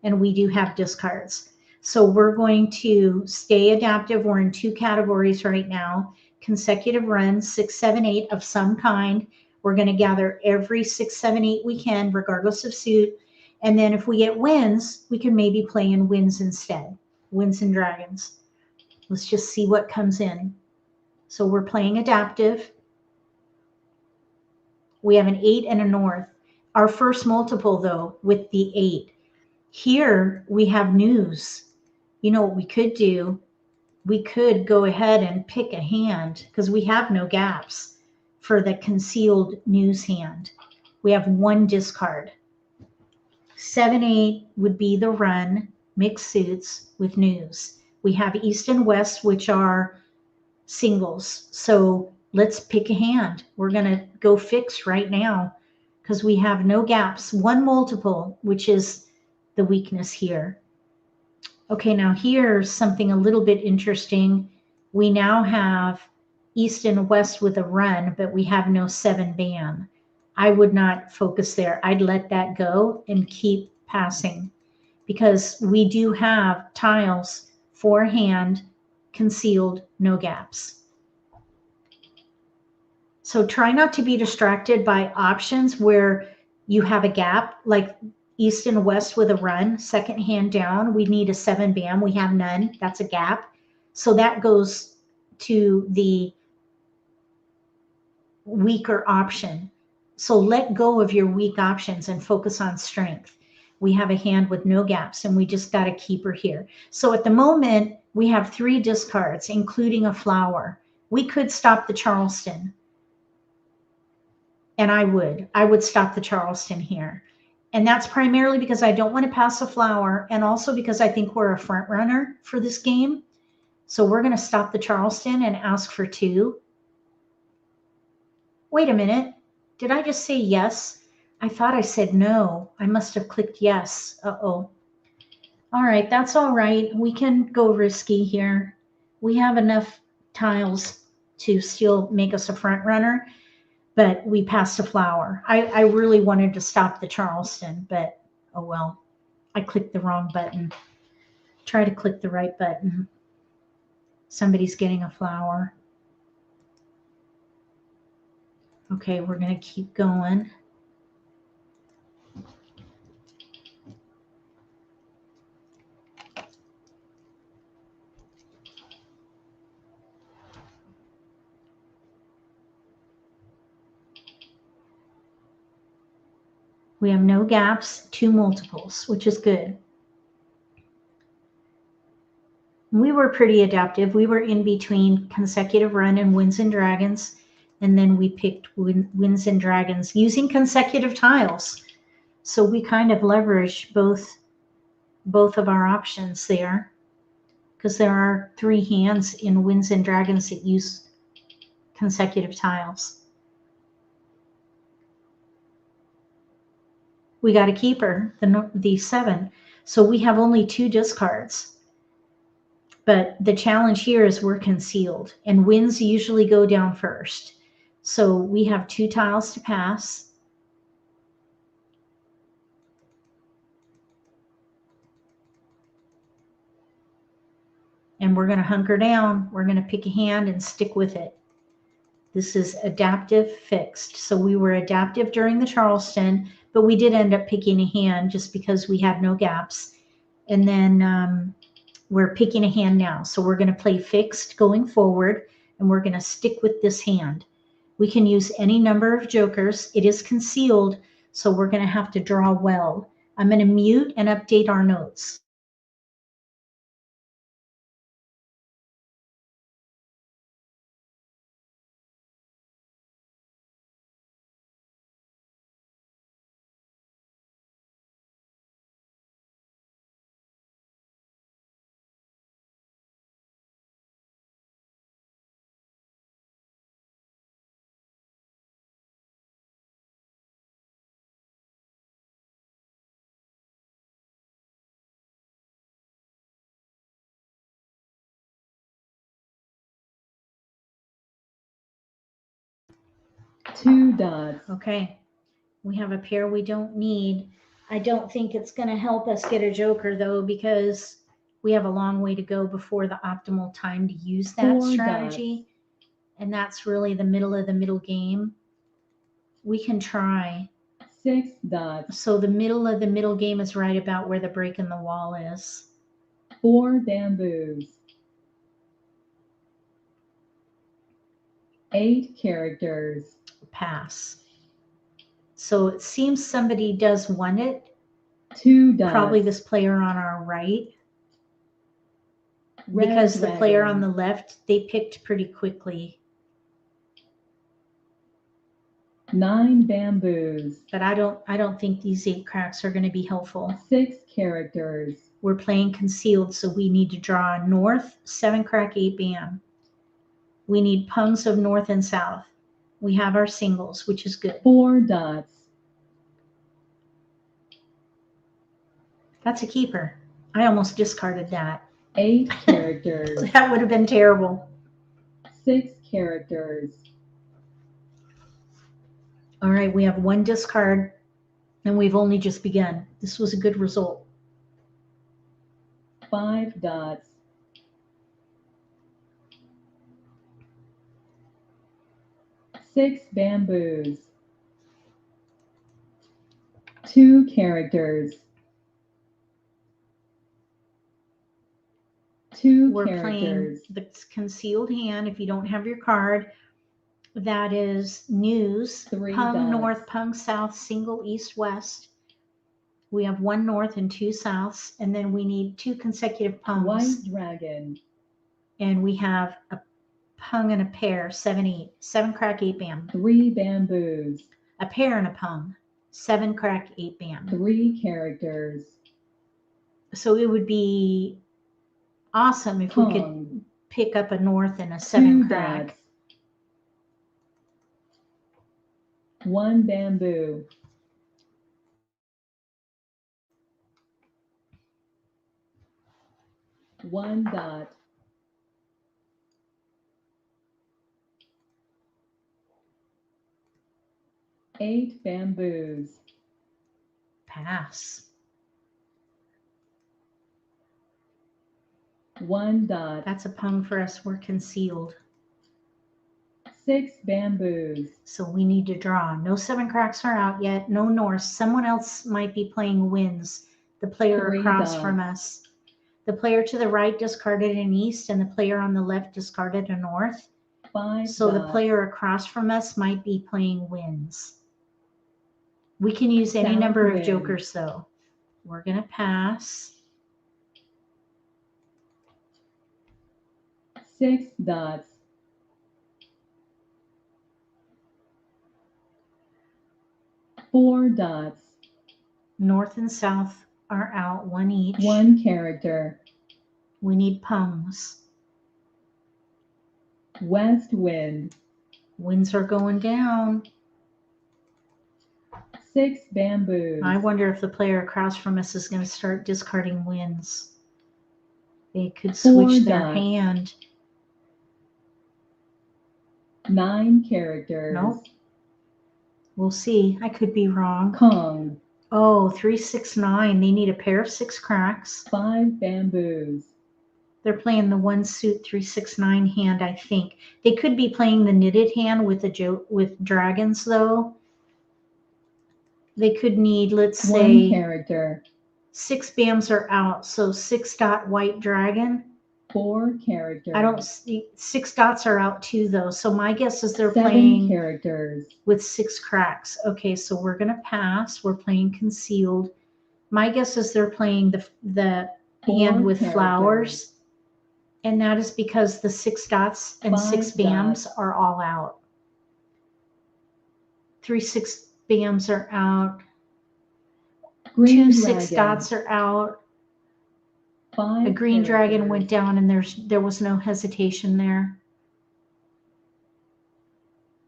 and we do have discards. So we're going to stay adaptive. We're in 2 categories right now. Consecutive runs, 6, 7, 8 of some kind. We're going to gather every 6, 7, 8 we can, regardless of suit. And then if we get winds, we can maybe play in winds instead. Winds and dragons. Let's just see what comes in. So we're playing adaptive. We have an 8 and a north. Our first multiple, though, with the 8. Here we have news. You know what we could do? We could go ahead and pick a hand because we have no gaps for the concealed news hand. We have 1 discard. 7, 8 would be the run, mixed suits with news. We have east and west, which are singles. So let's pick a hand. We're going to go fixed right now because we have no gaps. 1 multiple, which is the weakness here. Okay, now here's something a little bit interesting. We now have east and west with a run, but we have no 7 bam. I would not focus there. I'd let that go and keep passing because we do have tiles, 4 hand, concealed, no gaps. So try not to be distracted by options where you have a gap, like east and west with a run, second hand down. We need a 7 bam. We have none. That's a gap. So that goes to the weaker option. So let go of your weak options and focus on strength. We have a hand with no gaps and we just got a keeper here. So at the moment, we have 3 discards, including a flower. We could stop the Charleston. And I would stop the Charleston here. And that's primarily because I don't want to pass a flower and also because I think we're a front runner for this game. So we're going to stop the Charleston and ask for 2. Wait a minute. Did I just say yes? I thought I said no. I must have clicked yes. Uh-oh. All right, that's all right. We can go risky here. We have enough tiles to still make us a front runner. But we passed a flower. I really wanted to stop the Charleston, but oh well. I clicked the wrong button. Try to click the right button. Somebody's getting a flower. Okay, we're going to keep going. We have no gaps, 2 multiples, which is good. We were pretty adaptive. We were in between consecutive run and winds and dragons. And then we picked winds and dragons using consecutive tiles. So we kind of leverage both of our options there because there are 3 hands in winds and dragons that use consecutive tiles. We got a keeper, the 7. So we have only 2 discards. But the challenge here is we're concealed and winds usually go down first. So we have 2 tiles to pass. And we're going to hunker down. We're going to pick a hand and stick with it. This is adaptive fixed. So we were adaptive during the Charleston, but we did end up picking a hand just because we had no gaps. And then we're picking a hand now. So we're going to play fixed going forward, and we're going to stick with this hand. We can use any number of jokers. It is concealed, So we're going to have to draw well. I'm going to mute and update our notes. Two dots. Okay, we have a pair we don't need. I don't think it's going to help us get a joker though, because we have a long way to go before the optimal time to use that Four strategy. And that's really the middle of the middle game. We can try. Six dots. So the middle of the middle game is right about where the break in the wall is. Four bamboos. 8 characters. Pass. So it seems somebody does want it. 2 dots. Probably this player on our right. Red Because the player dragon. on the left, they picked pretty quickly. 9 bamboos. But I don't think these 8 cracks are going to be helpful. 6 characters. We're playing concealed, so we need to draw north, 7 crack, 8 bam. We need pungs of north and south. We have our singles, which is good. 4 dots. That's a keeper. I almost discarded that. 8 characters. That would have been terrible. 6 characters. All right, we have 1 discard, and we've only just begun. This was a good result. 5 dots. 6 bamboos. 2 characters. 2 We're characters. playing the concealed hand. If you don't have your card, that is news. 3 Pung dots. north, pung south, single east west. We have 1 north and 2 souths, and then we need 2 consecutive pungs. White dragon. And we have a pung and a pair, 7 8, 7 crack, 8 bam. 3 bamboos. A pair and a pung, 7 crack, 8 bam. 3 characters. So it would be awesome if we could Pung. pick up a north and a 7 2 crack. dots. 1 bamboo. 1 dot. 8 bamboos. Pass. 1 dot. That's a pung for us. We're concealed. 6 bamboos. So we need to draw. No 7 cracks are out yet. No north. Someone else might be playing wins. The player 3 across dots. from us. The player to the right discarded an east, and the player on the left discarded a north. 5 So dots. the player across from us might be playing wins. We can use any South number of wind. jokers, though. We're going to pass. 6 dots. 4 dots. North and south are out, 1 each. 1 character. We need pungs. West wind. Winds are going down. 6 bamboos. I wonder if the player across from us is going to start discarding winds. They could 4 switch their dots. hand. 9 characters. Nope. We'll see. I could be wrong. Kong. Oh, 3 6 9. They need a pair of 6 cracks. 5 bamboos. They're playing the 1 suit 3 6 9 hand, I think. They could be playing the knitted hand with with dragons, though. They could need, let's 1 say, character. 6 bams are out, so 6 dot white dragon. 4 characters. I don't see 6 dots are out too though. So my guess is they're 7 playing characters. with 6 cracks. Okay, so we're gonna pass. We're playing concealed. My guess is they're playing the 4 hand with characters. flowers, and that is because the 6 dots and 6 5 bams dots. are all out. 3 6 bams are out. Green 2 6 dragon. dots are out. 5 A green dragon characters. went down, and there was no hesitation there.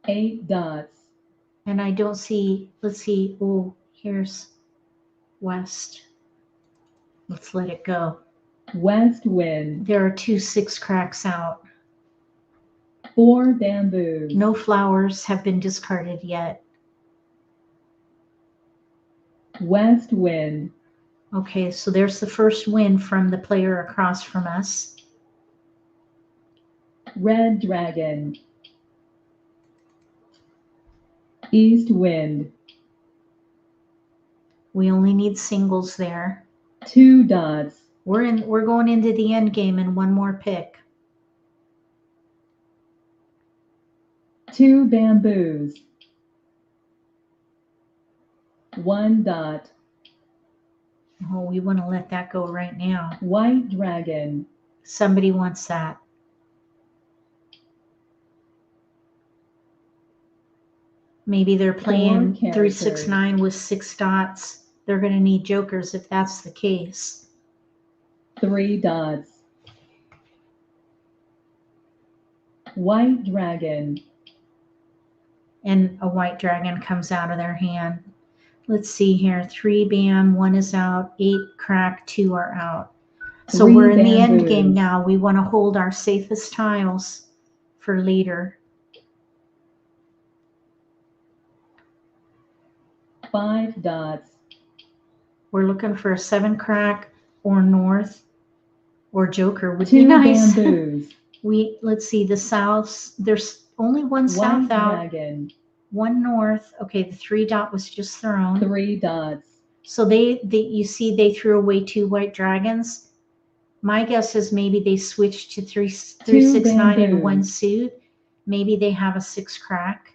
8 dots. And I don't see, let's see, oh, here's west. Let's let it go. West wind. There are 2 6 cracks out. 4 bamboos. No flowers have been discarded yet. West wind. Okay, so there's the first win from the player across from us. Red dragon. East wind. We only need singles there. 2 dots. We're going into the end game in one more pick. 2 bamboos. 1 dot. Oh, we want to let that go right now. White dragon. Somebody wants that. Maybe they're playing 3 6 9 with 6 dots. They're going to need jokers if that's the case. 3 dots. White dragon. And a white dragon comes out of their hand. Let's see here. 3 bam, 1 is out, 8 crack, 2 are out. So 3 we're in the end bamboos. game now. We want to hold our safest tiles for later. 5 dots. We're looking for a 7 crack or north or joker would 2 be nice. bamboos. Let's see the south. There's only 1 south White out, dragon. 1 north. Okay, the 3 dot was just thrown. 3 dots. So you see they threw away 2 white dragons. My guess is maybe they switched to 3 6 9 in 1 bamboos. suit. Maybe they have a 6 crack.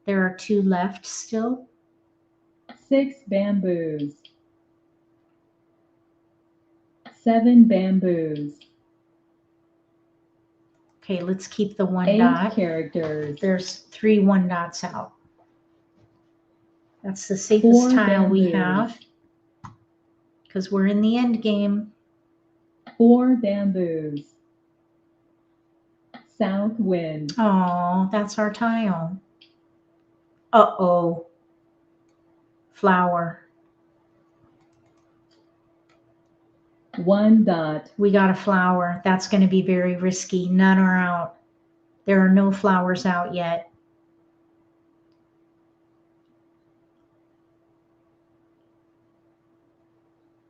There are 2 left still. 6 bamboos. 7 bamboos. Okay, let's keep the 1 8 dot. characters. There's 3 1 dots out. That's the safest 4 tile we bamboos. have because we're in the end game. 4 bamboos. South wind. Oh, that's our tile. Uh-oh. Flower. 1 dot. We got a flower. That's going to be very risky. None are out. There are no flowers out yet.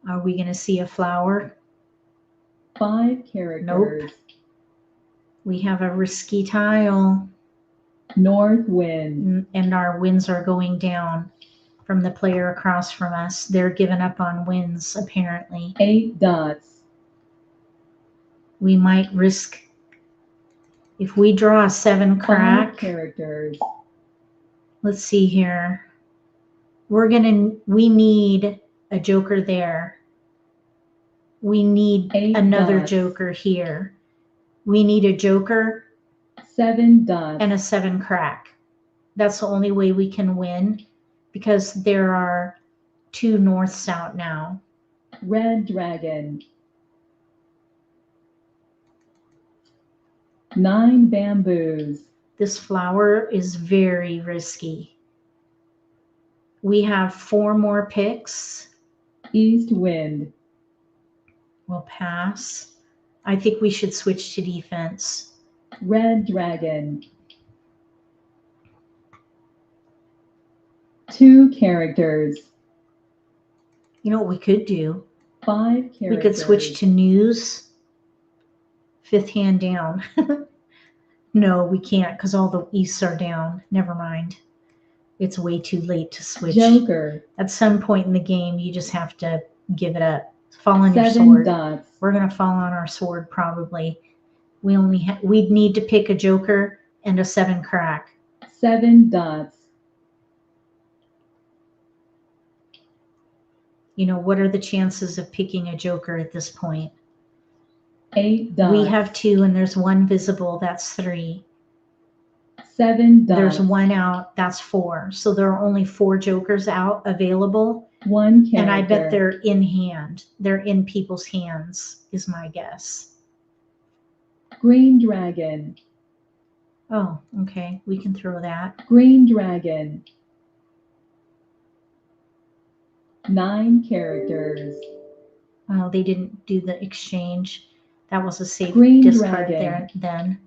Are we going to see a flower? 5 characters. Nope. We have a risky tile. North wind. And our wins are going down from the player across from us. They're giving up on wins, apparently. 8 dots. We might risk, if we draw a 7 crack. 5 characters. Let's see here. We need a joker there. We need 8 another dots. joker here. We need a joker 7 dots. and a 7 crack. That's the only way we can win because there are 2 norths out now. Red dragon. 9 bamboos. This flower is very risky. We have 4 more picks. East wind. We'll pass. I think we should switch to defense. Red dragon. 2 characters. You know what we could do? 5 characters. We could switch to news. 5th hand down. No, we can't because all the easts are down. Never mind. It's way too late to switch. Joker. At some point in the game, you just have to give it up. Fall on your 7 sword. dots. We're going to fall on our sword probably. We'd need to pick a joker and a 7 crack. 7 dots. You know, what are the chances of picking a joker at this point? 8 dots. We have 2 and there's 1 visible. That's 3. 7 dots. There's 1 out. That's 4. So there are only 4 jokers out available. 1 character. And I bet they're in hand. They're in people's hands, is my guess. Green dragon. Oh, okay. We can throw that. Green dragon. 9 characters. Oh, they didn't do the exchange. That was a safe Green discard dragon. there then.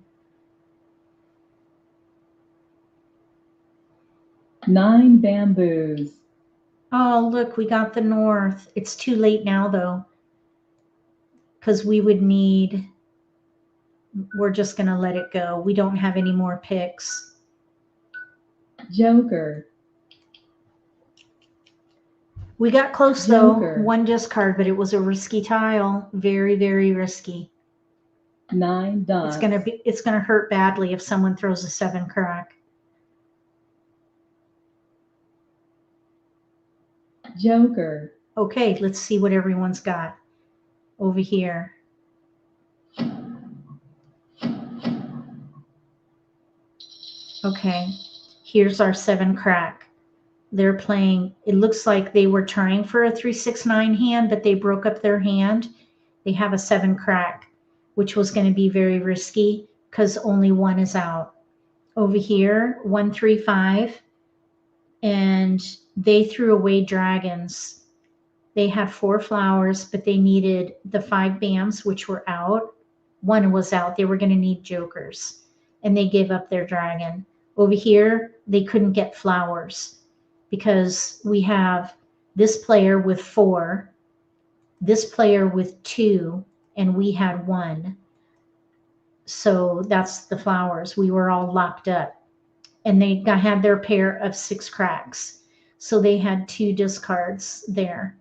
9 bamboos. Oh, look, we got the north. It's too late now, though, because we would need, we're just going to let it go. We don't have any more picks. Joker. We got close, Joker. though. 1 discard, but it was a risky tile. Very, very risky. 9 dots. It's gonna hurt badly if someone throws a 7 crack. Joker. Okay, let's see what everyone's got over here. Okay, here's our 7 crack. They're playing, it looks like they were trying for a 3-6-9 hand, but they broke up their hand. They have a 7 crack, which was going to be very risky because only 1 is out. Over here, 1-3-5, and they threw away dragons. They had 4 flowers, but they needed the 5 bams, which were out. 1 was out. They were going to need jokers, and they gave up their dragon. Over here, they couldn't get flowers because we have this player with 4, this player with 2, and we had 1. So that's the flowers. We were all locked up, and they had their pair of 6 cracks. So they had 2 discards there.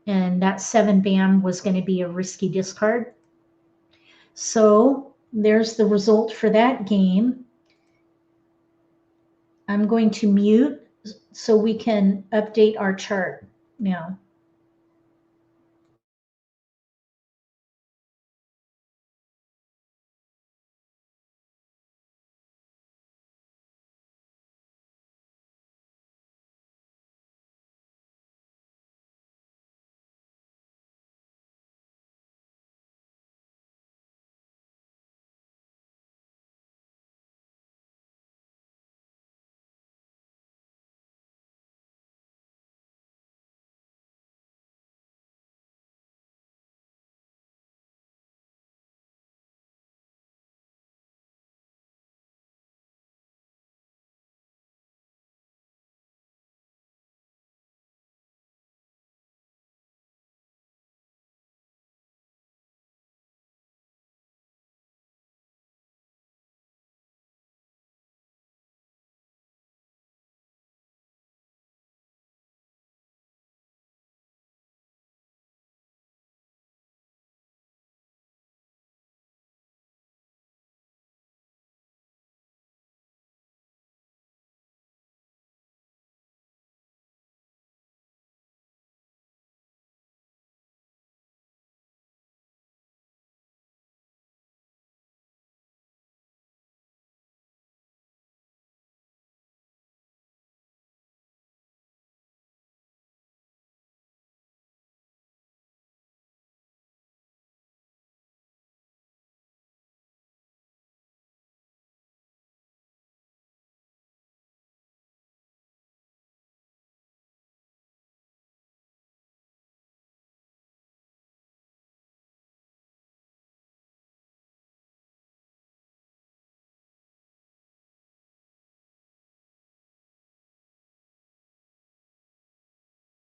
And that 7 bam was going to be a risky discard. So there's the result for that game. I'm going to mute so we can update our chart now.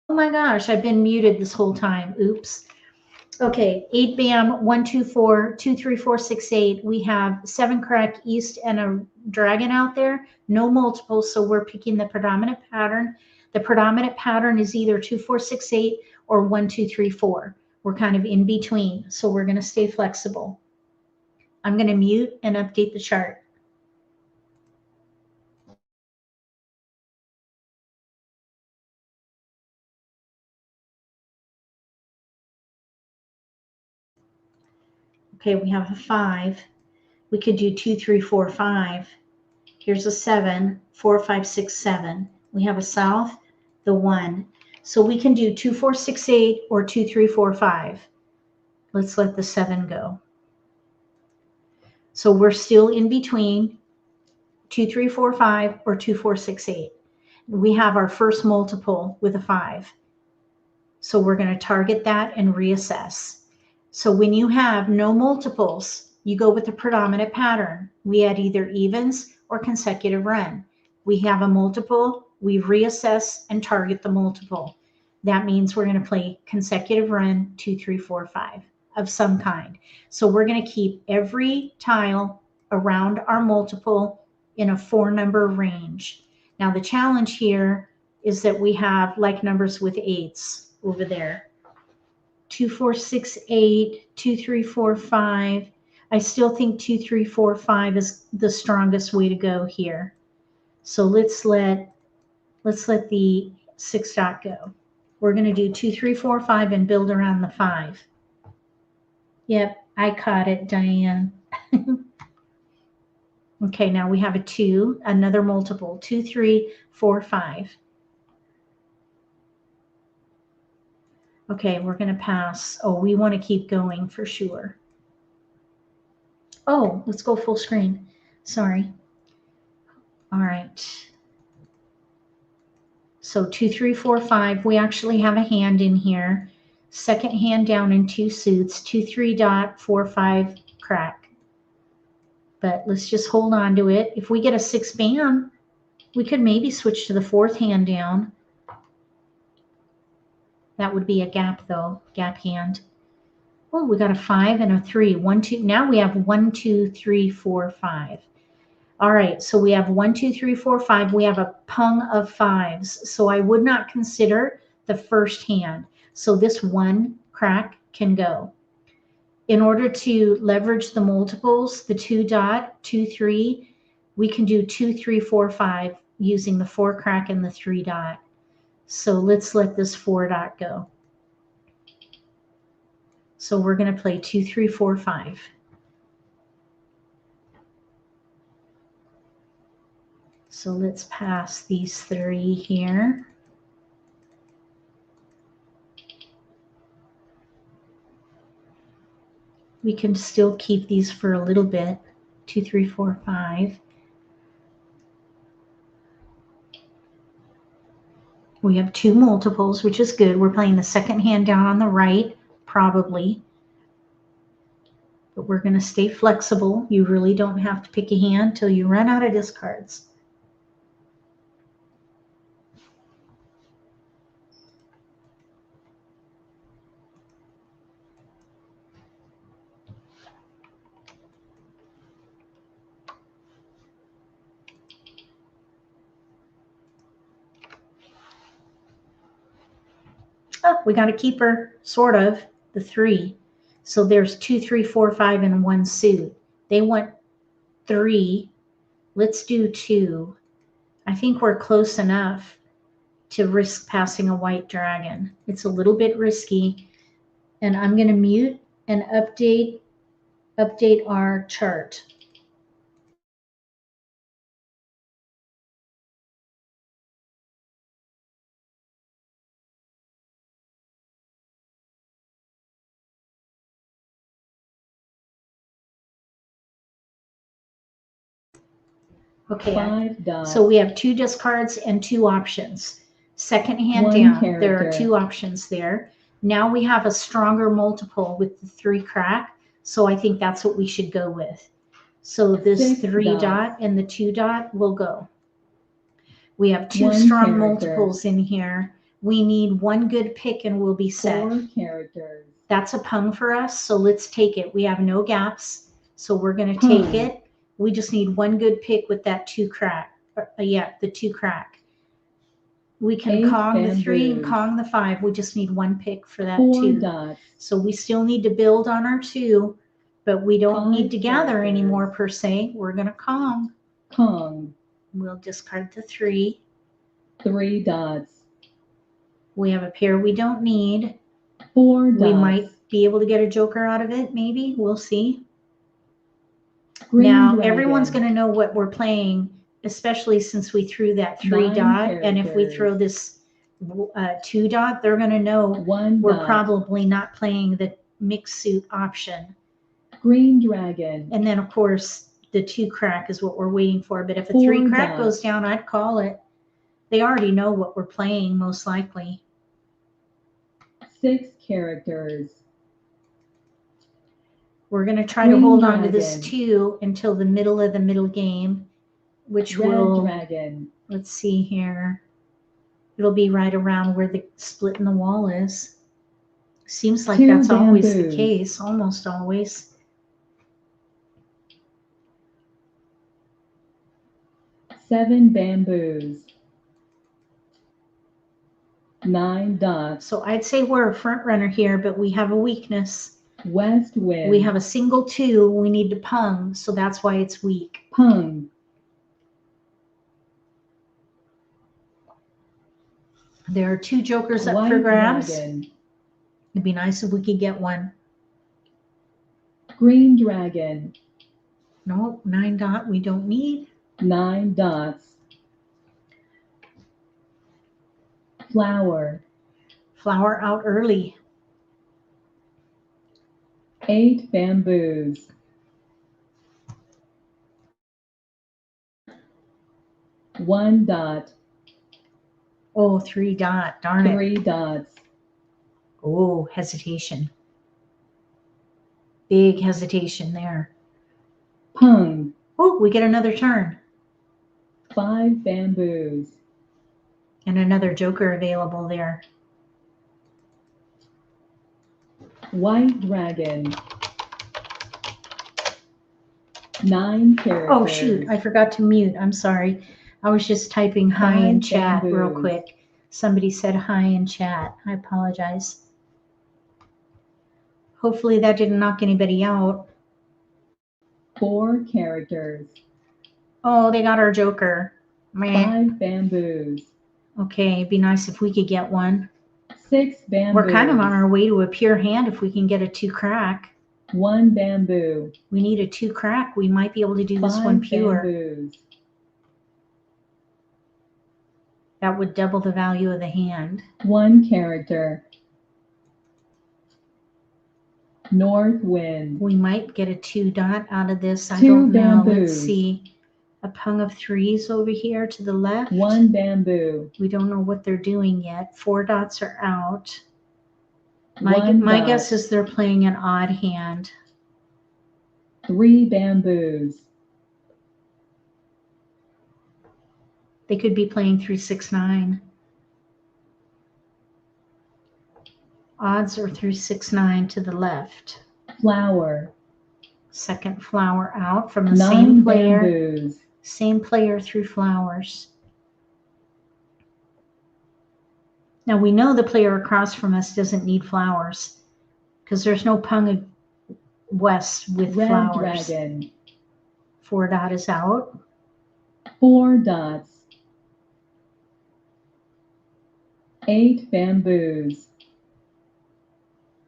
Oh my gosh, I've been muted this whole time. Oops. Okay, 8 bam, 1, 2, 4, 2, 3, 4, 6, 8. We have 7 crack east and a dragon out there. No multiples, so we're picking the predominant pattern. The predominant pattern is either 2, 4, 6, 8 or 1, 2, 3, 4. We're kind of in between, so we're going to stay flexible. I'm going to mute and update the chart. Okay, we have a 5. We could do 2, 3, 4, 5. Here's a 7, 4, 5, 6, 7. We have a south, the 1. So we can do 2, 4, 6, 8 or 2, 3, 4, 5. Let's let the 7 go. So we're still in between 2, 3, 4, 5 or 2, 4, 6, 8. We have our first multiple with a 5. So we're going to target that and reassess. So when you have no multiples, you go with the predominant pattern. We add either evens or consecutive run. We have a multiple, we reassess and target the multiple. That means we're going to play consecutive run 2, 3, 4, 5 of some kind. So we're going to keep every tile around our multiple in a 4-number range. Now the challenge here is that we have like numbers with 8s over there. 2, 4, 6, 8, 2, 3, 4, 5. I still think 2, 3, 4, 5 is the strongest way to go here. So let's let the 6 dot go. We're going to do 2, 3, 4, 5 and build around the 5. Yep, I caught it, Diane. Okay, now we have a 2, another multiple. 2, 3, 4, 5. Okay, we're going to pass. Oh, we want to keep going for sure. Oh, let's go full screen. Sorry. All right. So 2, 3, 4, 5. We actually have a hand in here. Second hand down in 2 suits. 2, 3 dot, 4, 5 crack. But let's just hold on to it. If we get a 6 bam, we could maybe switch to the 4th hand down. That would be a gap though, gap hand. Oh, we got a 5 and a 3. 1, 2. Now we have 1, 2, 3, 4, 5. All right, so we have 1, 2, 3, 4, 5. We have a pung of 5s. So I would not consider the first hand. So this 1 crack can go. In order to leverage the multiples, the 2 dot, 2, 3, we can do 2, 3, 4, 5 using the 4 crack and the 3 dot. So let's let this 4 dot go. So we're going to play 2, 3, 4, 5. So let's pass these 3 here. We can still keep these for a little bit. 2, 3, 4, 5. We have 2 multiples, which is good. We're playing the second hand down on the right, probably. But we're going to stay flexible. You really don't have to pick a hand till you run out of discards. Oh, we got a keeper, sort of, the 3. So there's 2, 3, 4, 5 in 1 suit. They want 3. Let's do 2. I think we're close enough to risk passing a white dragon. It's a little bit risky. And I'm going to mute and update our chart. Okay, 5 dots. so we have 2 discards and 2 options. Second hand 1 down, character. there are 2 options there. Now we have a stronger multiple with the 3 crack, so I think that's what we should go with. So this 6 3 dots. dot and the 2 dot will go. We have 2 1 strong character. multiples in here. We need 1 good pick and we'll be set. 4 characters. That's a pung for us, so let's take it. We have no gaps, so we're going to take it. We just need 1 good pick with that 2 crack. Yeah, the 2 crack. We can 8 Kong the 3 and bamboos. Kong the 5. We just need one pick for that 4 2. dots. So we still need to build on our 2, but we don't 5 need to gather characters. anymore per se. We're going to Kong. Kong. We'll discard the 3. 3 dots. We have a pair we don't need. 4 dots. We might be able to get a joker out of it, maybe. We'll see. Green now, dragon. everyone's going to know what we're playing, especially since we threw that 3 9 dot. And if we characters. throw this 2 dot, they're going to know 1 we're dot. probably not playing the mixed suit option. Green dragon. And then, of course, the 2 crack is what we're waiting for. But if a 4 3 crack dots. goes down, I'd call it. They already know what we're playing, most likely. 6 characters. We're going to try to Green hold on to this dragon. 2 until the middle of the middle game, which Red will, dragon. let's see here. It'll be right around where the split in the wall is. Seems like 2 that's always the bamboos. case, almost always. 7 bamboos. 9 dots. So I'd say we're a front runner here, but we have a weakness. West wind. We have a single 2. We need to pung, so that's why it's weak. Pung. There are 2 jokers up White for grabs. dragon. It'd be nice if we could get one. Green dragon. Nope, 9 dot we don't need. 9 dots. Flower. Flower out early. 8 bamboos. 1 dot. Oh, 3 dot, darn it. 3 dots. Oh, hesitation. Big hesitation there. Pung. Oh, we get another turn. 5 bamboos. And another joker available there. White dragon. 9 characters. Oh, shoot, I forgot to mute. I'm sorry. I was just typing hi in 5 chat real bamboos. quick. Somebody said hi in chat. I apologize. Hopefully that didn't knock anybody out. 4 characters. Oh, they got our joker. Meh. 5 bamboos. Okay, it'd be nice if we could get one. 6 bamboos. We're kind of on our way to a pure hand if we can get a 2 crack. 1 bamboo. We need a 2 crack. We might be able to do this 5 one pure. bamboos. That would double the value of the hand. 1 character. North wind. We might get a 2 dot out of this. I 2 don't know. Let's bamboos. see. A pung of 3s over here to the left. 1 bamboo. We don't know what they're doing yet. 4 dots are out. 1 My dot. guess is they're playing an odd hand. 3 bamboos. They could be playing 3, 6, 9. Odds are 3, 6, 9 to the left. Flower. Second flower out from the 9 same player. bamboos. Same player through flowers. Now we know the player across from us doesn't need flowers because there's no pung of west with Red flowers. dragon. 4 dot is out. 4 dots. 8 bamboos.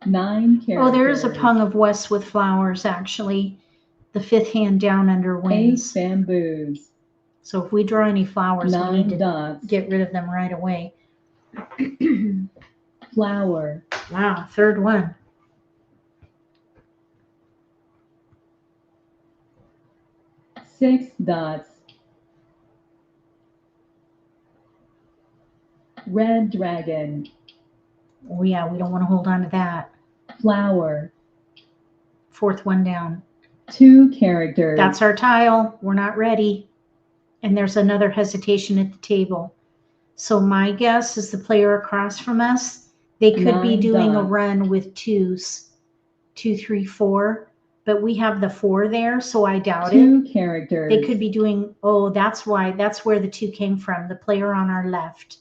9 characters. Oh, there is a pung of west with flowers actually. The 5th hand down under 8 wins. bamboos. So if we draw any flowers, we 9 need to dots. get rid of them right away. Flower. Wow, 3rd one. 6 dots. Red dragon. Oh yeah, we don't want to hold on to that. Flower. 4th one down. 2 characters. That's our tile. We're not ready. And there's another hesitation at the table. So my guess is the player across from us, they could be 9 doing a dots. run with 2s. 2, 3, 4. But we have the 4 there, so I doubt it. 2 characters. They could be doing, oh, that's why, that's where the 2 came from, the player on our left.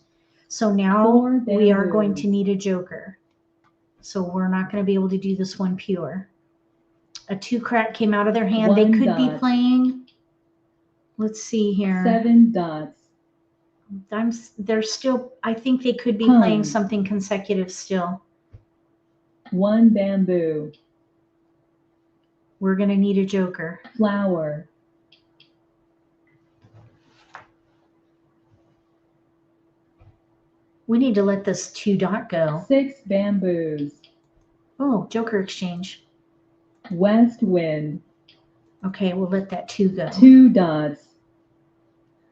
So now 4 we are going bamboos. to need a joker. So we're not going to be able to do this one pure. A 2 crack came out of their hand. They 1 could be dot. playing, let's see here. 7 dots. They're still, I think they could be Hung. playing something consecutive still. 1 bamboo. We're going to need a joker. Flower. We need to let this 2 dot go. 6 bamboos. Oh, joker exchange. West wind. Okay, we'll let that 2 go. 2 dots.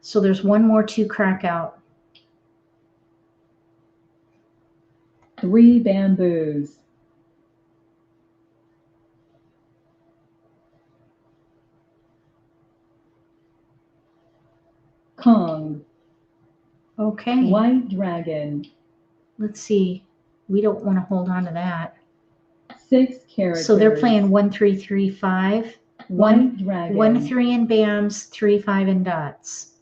So there's one more 2 crack out. 3 bamboos. Kong. Okay. White dragon. Let's see. We don't want to hold on to that. 6 characters. So they're playing 1, 3, 3, 5. White dragon. 1, 3 in bams, 3, 5 in dots.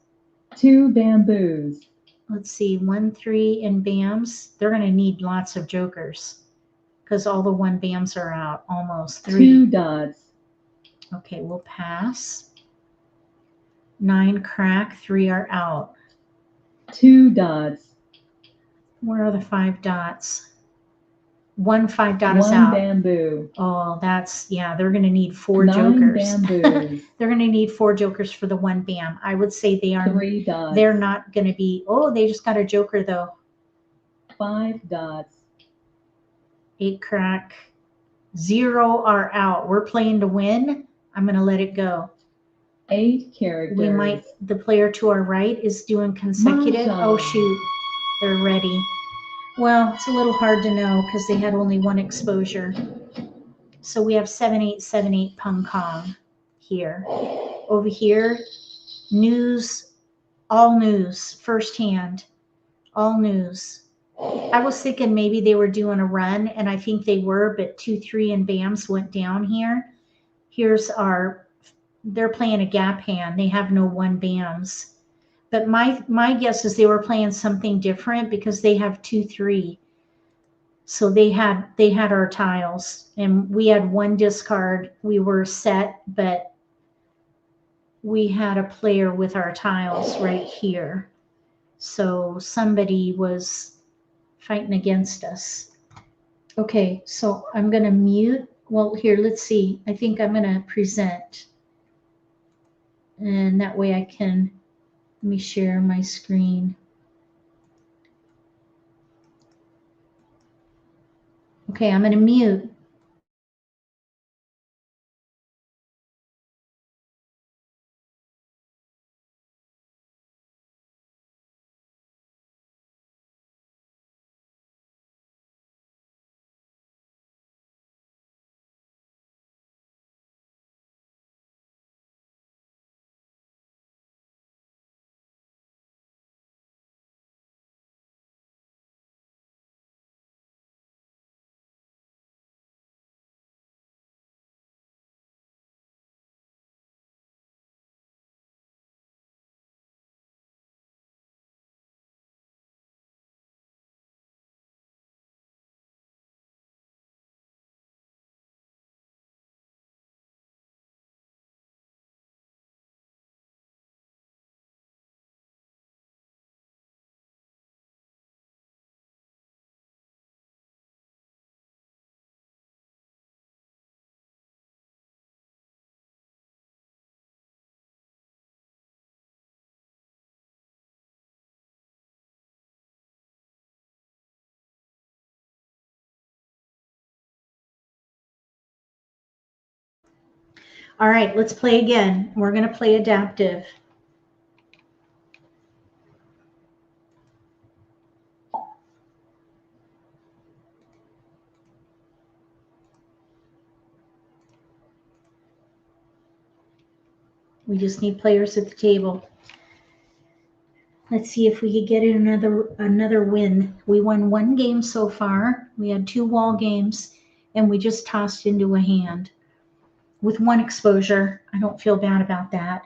2 bamboos. Let's see. 1, 3 in bams. They're going to need lots of jokers because all the 1 bams are out. Almost 3. 2 dots. Okay, we'll pass. 9 crack, 3 are out. 2 dots. Where are the 5 dots? 1 5 dot is 1 out. bamboo. Oh, that's, yeah, they're going to need 4 9 jokers. bamboos. They're going to need 4 jokers for the 1 bam. I would say they are. 3 dots. They're not going to be. Oh, they just got a joker though. 5 dots. 8 crack. 0 are out. We're playing to win. I'm going to let it go. 8 characters. We might. The player to our right is doing consecutive. Mahjong. Oh shoot, they're ready. Well, it's a little hard to know because they had only 1 exposure. So we have 7878 Pung Kong here. Over here, news, all news, firsthand, all news. I was thinking maybe they were doing a run, and I think they were, but 2, 3 and bams went down here. Here's our, they're playing a gap hand. They have no 1 bams. But my guess is they were playing something different because they have 2, 3. So they had our tiles, and we had 1 discard. We were set, but we had a player with our tiles right here. So somebody was fighting against us. Okay, so I'm going to mute. Well, here, let's see. I think I'm going to present. And that way I can, let me share my screen. Okay, I'm going to mute. All right, let's play again. We're going to play adaptive. We just need players at the table. Let's see if we could get it another win. We won 1 game so far. We had 2 wall games, and we just tossed into a hand with 1 exposure. I don't feel bad about that.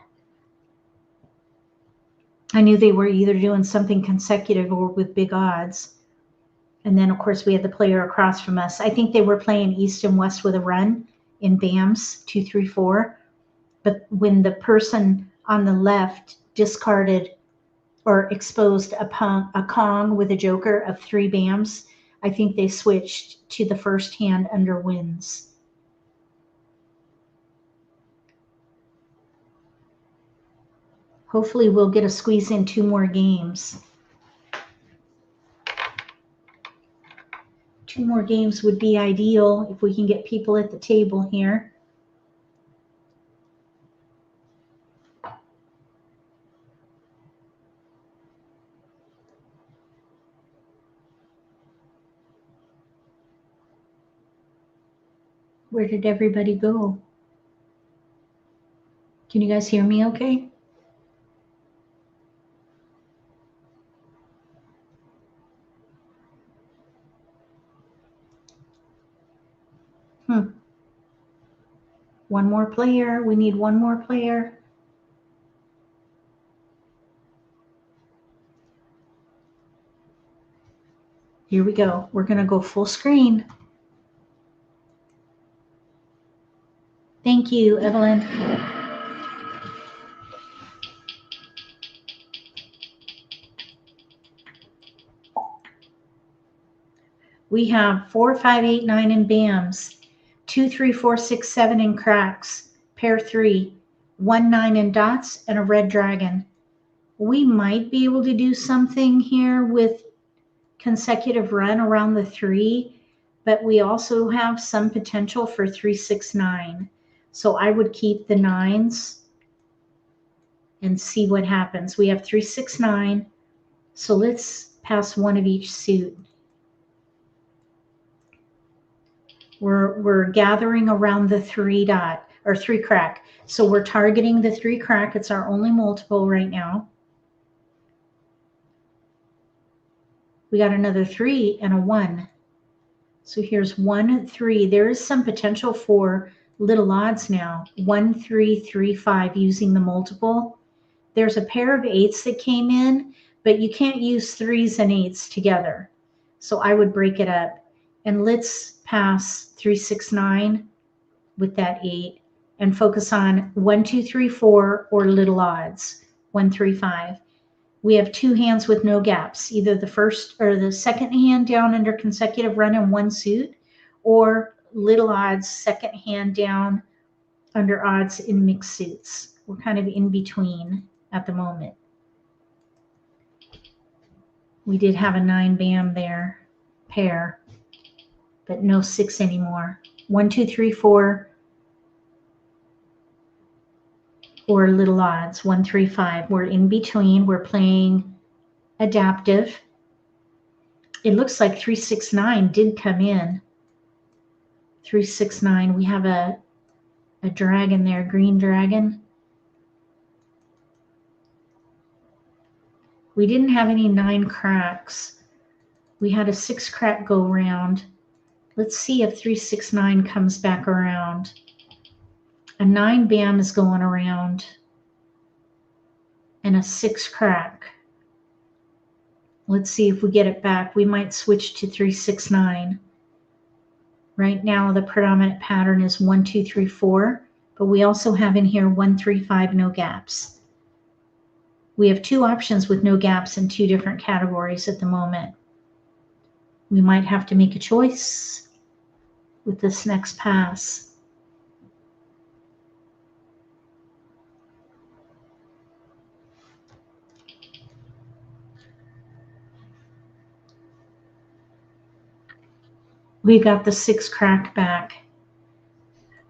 I knew they were either doing something consecutive or with big odds. And then, of course, we had the player across from us. I think they were playing east and west with a run in BAMs, 2, 3, 4. But when the person on the left discarded or exposed a Kong with a joker of 3 BAMs, I think they switched to the first hand under wins. Hopefully we'll get to squeeze in 2 more games. 2 more games would be ideal if we can get people at the table here. Where did everybody go? Can you guys hear me okay? One more player. We need one more player. Here we go. We're going to go full screen. Thank you, Evelyn. We have 4, 5, 8, 9 in BAMs, 2, 3, 4, 6, 7 in cracks, pair 3, 1, 9 in dots, and a red dragon. We might be able to do something here with consecutive run around the 3, but we also have some potential for 3, 6, 9. So I would keep the 9s and see what happens. We have 3, 6, 9. So let's pass one of each suit. We're gathering around the 3 dot or 3 crack. So we're targeting the 3 crack. It's our only multiple right now. We got another 3 and a 1. So here's 1, 3. There is some potential for little odds now. 1, 3, 3, 5 using the multiple. There's a pair of 8s that came in, but you can't use 3s and 8s together. So I would break it up. And let's pass 3, 6, 9 with that 8 and focus on 1, 2, 3, 4 or little odds. 1, 3, 5. We have 2 hands with no gaps, either the first or the second hand down under consecutive run in 1 suit, or little odds, second hand down under odds in mixed suits. We're kind of in between at the moment. We did have a 9 BAM there, pair, but no 6 anymore. 1, 2, 3, 4, or little odds, 1, 3, 5. We're in between. We're playing adaptive. It looks like 3, 6, 9 did come in. 3, 6, 9. We have a dragon there, green dragon. We didn't have any 9 cracks. We had a 6 crack go round. Let's see if 3, 6, 9 comes back around. A 9 BAM is going around and a 6 crack. Let's see if we get it back. We might switch to 3, 6, 9. Right now the predominant pattern is 1, 2, 3, 4, but we also have in here 1, 3, 5, no gaps. We have 2 options with no gaps in 2 different categories at the moment. We might have to make a choice with this next pass. We got the 6 crack back.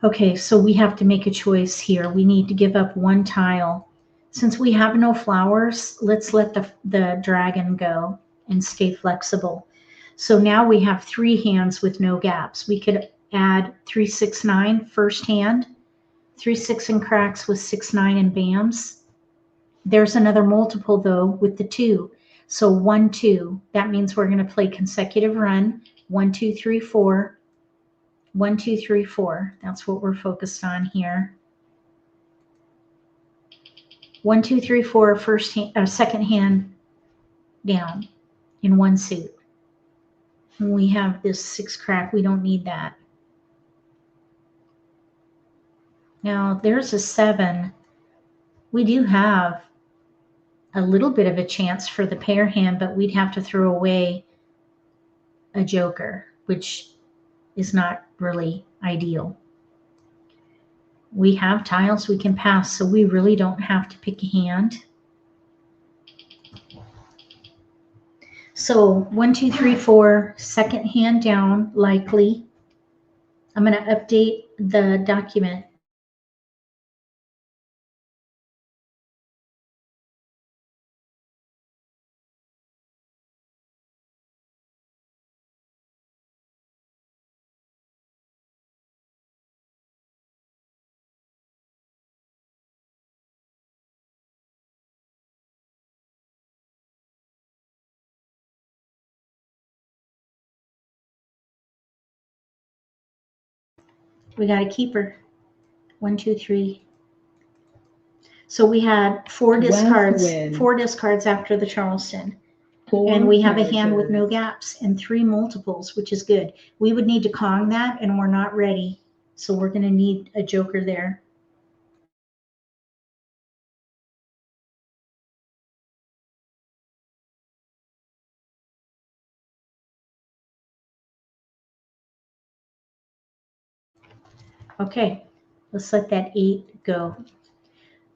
Okay, so we have to make a choice here. We need to give up 1 tile. Since we have no flowers, let's let the dragon go and stay flexible. So now we have 3 hands with no gaps. We could add 3, 6, 9 first hand, 3, 6 in cracks with 6, 9 in BAMs. There's another multiple though with the 2. So 1, 2. That means we're going to play consecutive run. 1, 2, 3, 4. 1, 2, 3, 4. That's what we're focused on here. 1, 2, 3, 4, second hand down in one suit. And we have this 6 crack. We don't need that. Now there's a 7. We do have a little bit of a chance for the pair hand, but we'd have to throw away a joker, which is not really ideal. We have tiles we can pass, so we really don't have to pick a hand. So 1, 2, 3, 4, second hand down, likely. I'm going to update the document. We got a keeper. 1, 2, 3. So we had 4 discards. 4 discards after the Charleston. 4 and we have a hand with characters. no gaps and 3 multiples, which is good. We would need to Kong that, and we're not ready. So we're going to need a joker there. Okay, let's let that 8 go.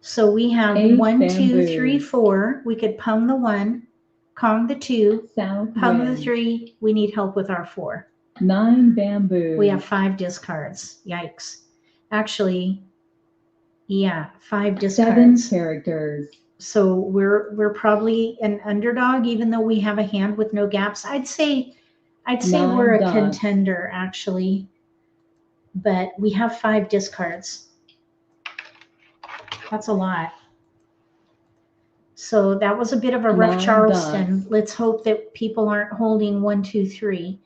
So we have 8 1, 2, bamboos. 3, 4. We could pum the 1, Kong the 2, South pum the wind. 3. We need help with our 4. 9 bamboos. We have 5 discards. Yikes. Actually, yeah, 5 discards. 7 characters. So we're probably an underdog, even though we have a hand with no gaps. I'd say 9 we're a dots. contender, actually. But we have 5 discards. That's a lot. So that was a bit of a rough 9 Charleston. dots. Let's hope that people aren't holding 1, 2, 3.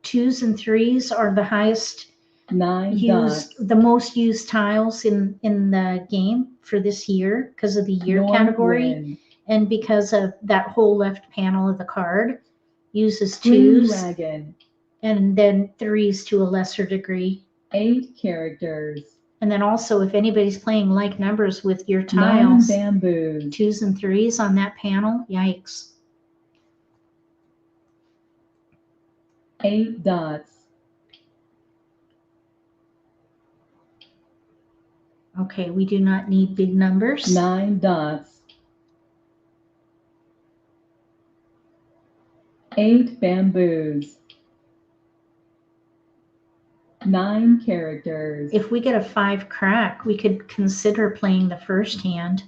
2s and 3s are the highest 9 used, dots. the most used tiles in the game for this year because of the year North category wind. and because of that whole left panel of the card uses Green 2s dragon. and then 3s to a lesser degree. 8 characters. And then also if anybody's playing like numbers with your 9 tiles, bamboos. 2s and 3s on that panel, yikes. 8 dots. Okay, we do not need big numbers. 9 dots. 8 bamboos. 9 characters. If we get a 5 crack, we could consider playing the first hand.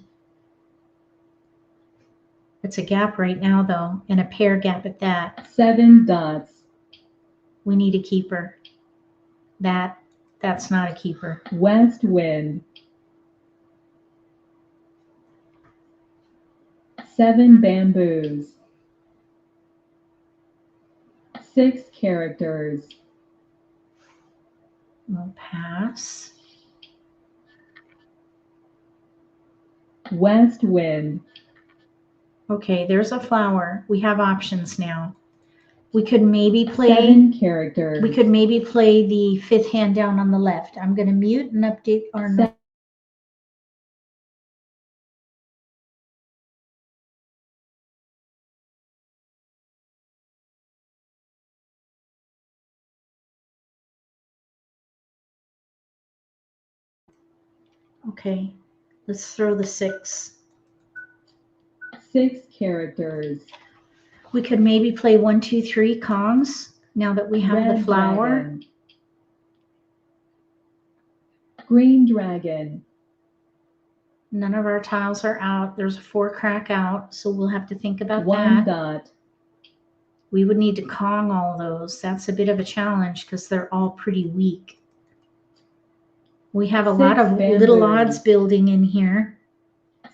It's a gap right now, though, and a pair gap at that. 7 dots. We need a keeper. That's not a keeper. West wind. 7 bamboos. 6 characters. We'll pass. West wind. Okay, there's a flower. We have options now. We could maybe play 7 characters. We could maybe play the 5th hand down on the left. I'm going to mute and update our notes. Okay, let's throw the 6. 6 characters. We could maybe play 1, 2, 3 Kongs now that we have Red the flower. dragon. Green dragon. None of our tiles are out. There's a 4 crack out, so we'll have to think about 1 that. dot. We would need to Kong all those. That's a bit of a challenge because they're all pretty weak. We have a 6 lot of bamboos. little odds building in here.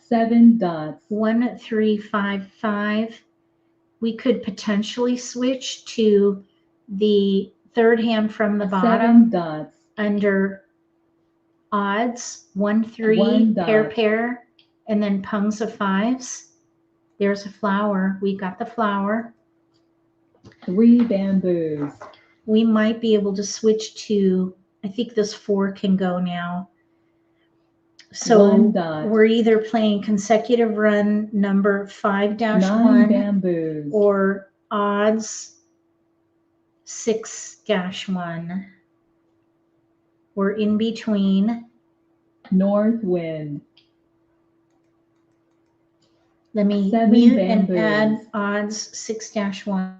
7 dots. 1, 3, 5, 5. We could potentially switch to the 3rd hand from the 7 bottom dots. under odds. 1, 3, 1 dot. pair. and then pungs of fives. There's a flower. We got the flower. 3 bamboos. We might be able to switch to, I think this 4 can go now. So 1 dot. we're either playing consecutive run number 9 5-1 bamboos. or odds 6-1. We're in between. North wind. Let me 7 mute bamboos. and add odds 6-1.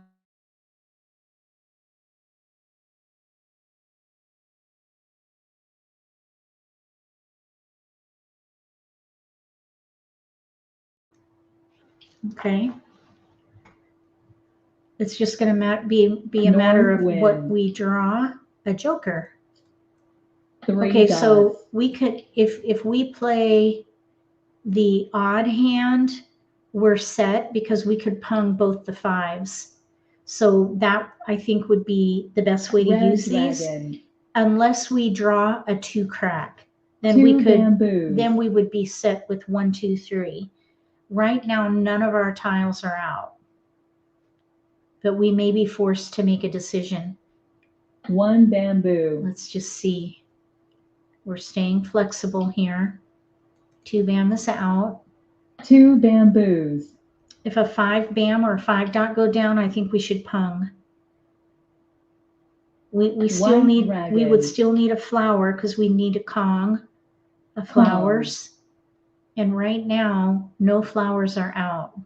Okay. It's just going to be a matter of North what wind. we draw, a joker. 3 Okay, dots. so we could, if we play the odd hand, we're set because we could pung both the fives. So that, I think, would be the best way to Red use these, dragon. unless we draw a 2 crack. Then 2 we could, bamboos. then we would be set with 1, 2, 3. Right now, none of our tiles are out, but we may be forced to make a decision. 1 bamboo. Let's just see. We're staying flexible here. 2 bam is out. 2 bamboos. If a 5 bam or a 5 dot go down, I think we should pung. We still White need, dragon. we would still need a flower because we need a Kong of flowers. And right now, no flowers are out.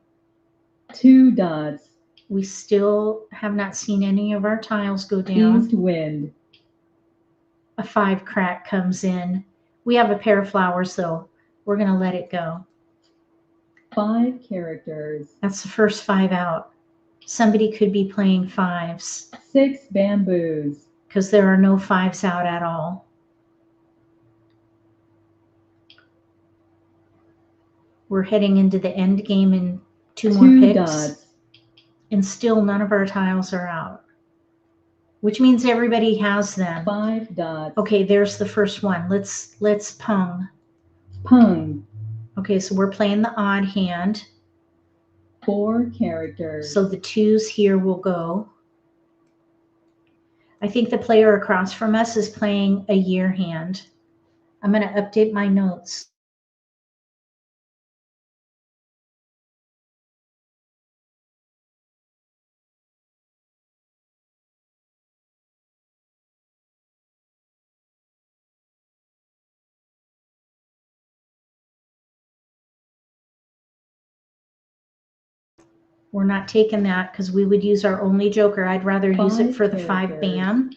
2 dots. We still have not seen any of our tiles go down. East wind. A 5 crack comes in. We have a pair of flowers though. We're going to let it go. 5 characters. That's the first 5 out. Somebody could be playing 5s 6 bamboos. because there are no 5s out at all. We're heading into the end game in 2 more 2 picks. dots. And still none of our tiles are out, which means everybody has them. 5 dots. Okay, there's the first one. Let's pung. Pung. Okay, so we're playing the odd hand. 4 characters. So the 2s here will go. I think the player across from us is playing a year hand. I'm going to update my notes. We're not taking that because we would use our only joker. I'd rather use it 5 for the 5 characters. bam.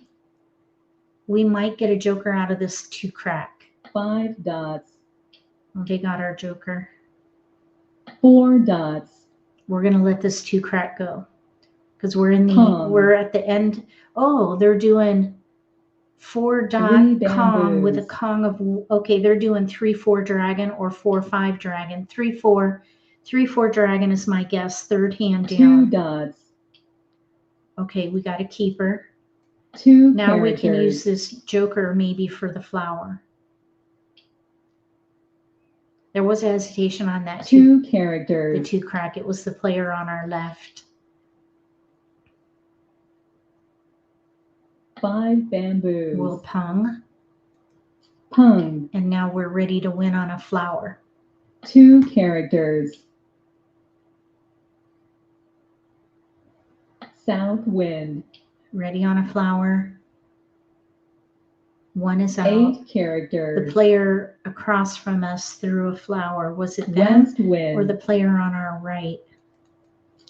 We might get a joker out of this 2 crack. 5 dots. They got our joker. 4 dots. We're going to let this 2 crack go because we're in the, Kong. we're at the end. Oh, they're doing 4 dot 3 Kong with a bamboos. Kong of, okay, they're doing 3-4 dragon or 4-5 dragon. 3-4 dragon is my guess. Third hand 2 down. dots. Okay, we got a keeper. 2 Now we characters. can use this joker maybe for the flower. There was a hesitation on that 2 the characters. 2 crack. It was the player on our left. 5 bamboos. We'll pung. Pung. And now we're ready to win on a flower. 2 characters. South wind. Ready on a flower. 1 is out. 8 characters. The player across from us threw a flower. Was it them West wind. or the player on our right?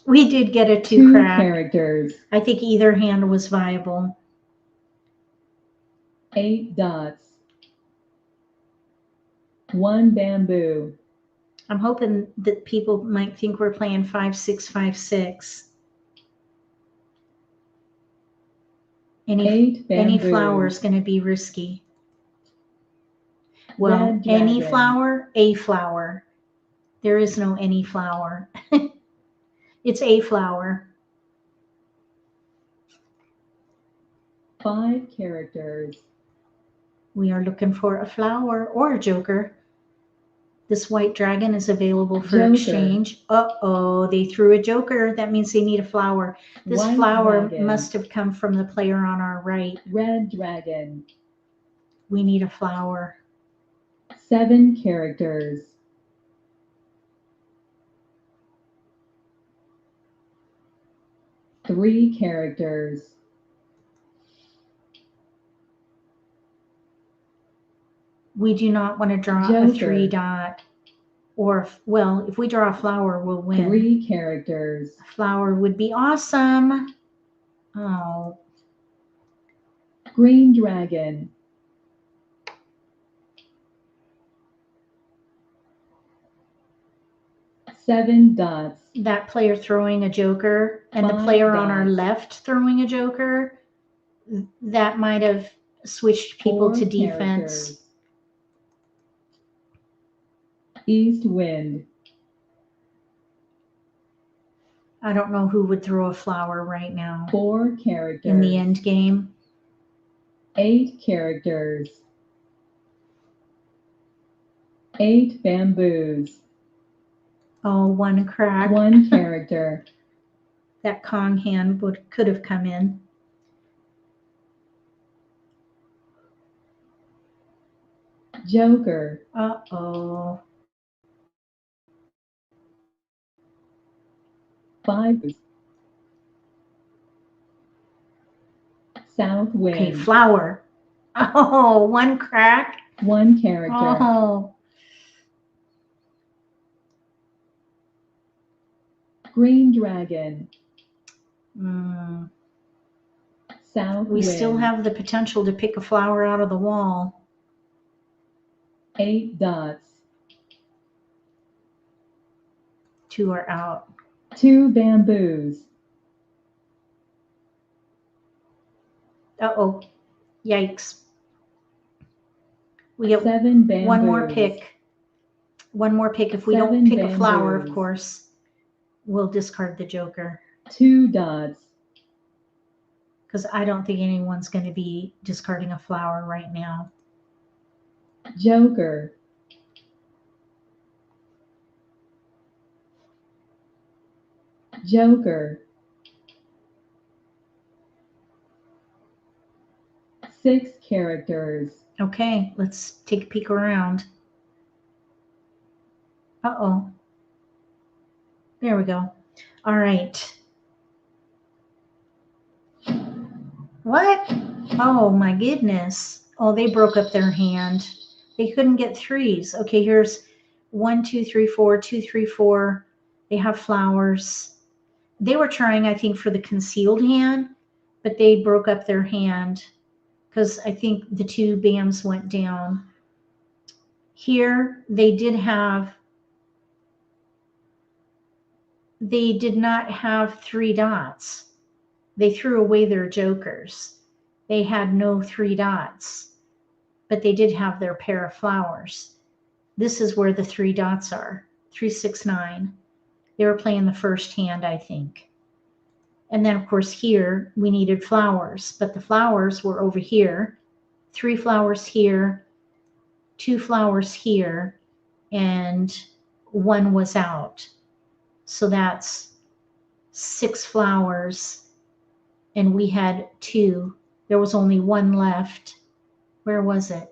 We did get a 2 2 crack. characters. I think either hand was viable. 8 dots. 1 bamboo. I'm hoping that people might think we're playing 5-6, 5-6. Any 8 bamboos. flower is going to be risky. Well, Red any dragon. flower, a flower. There is no any flower. It's a flower. 5 characters. We are looking for a flower or a joker. This white dragon is available for Joker. exchange. Uh-oh, they threw a joker. That means they need a flower. This White flower dragon. must have come from the player on our right. Red dragon. We need a flower. 7 characters. Three characters. We do not want to draw a Joker. 3 dot. Or, well, if we draw a flower, we'll win. 3 characters. A flower would be awesome. Oh, Green dragon. 7 dots. that player throwing a joker and the 5 player on our dots. left throwing a joker, that might have switched people 4 to defense. characters. East wind. I don't know who would throw a flower right now 4 characters. in the end game. 8 characters. 8 bamboos. Oh, 1 crack. 1 character. That Kong hand could have come in. Joker. Uh-oh. 5. South wind. Okay, flower. Oh, 1 crack. 1 character. Oh, Green dragon. South we wind. still have the potential to pick a flower out of the wall. 8 dots. 2 are out. 2 bamboos. Uh-oh. Yikes. We get 7 bamboos. 1 more pick. 1 more pick. If we don't 7 pick a flower, of bamboos. course, we'll discard the joker. 2 dots. Because I don't think anyone's going to be discarding a flower right now. Joker. Joker. 6 characters. Okay, let's take a peek around. Uh-oh. There we go. All right. What? Oh, my goodness. Oh, they broke up their hand. They couldn't get 3s. Okay, here's 1, 2, 3, 4, 2, 3, 4. They have flowers. They were trying, I think, for the concealed hand, but they broke up their hand because I think the 2 bams went down. Here, they did not have 3 dots. They threw away their jokers. They had no 3 dots, but they did have their pair of flowers. This is where the 3 dots are, 3, 6, 9. They were playing the first hand, I think. And then, of course, here we needed flowers, but the flowers were over here. 3 flowers here, 2 flowers here, and 1 was out. So that's 6 flowers, and we had 2. There was only 1 left. Where was it?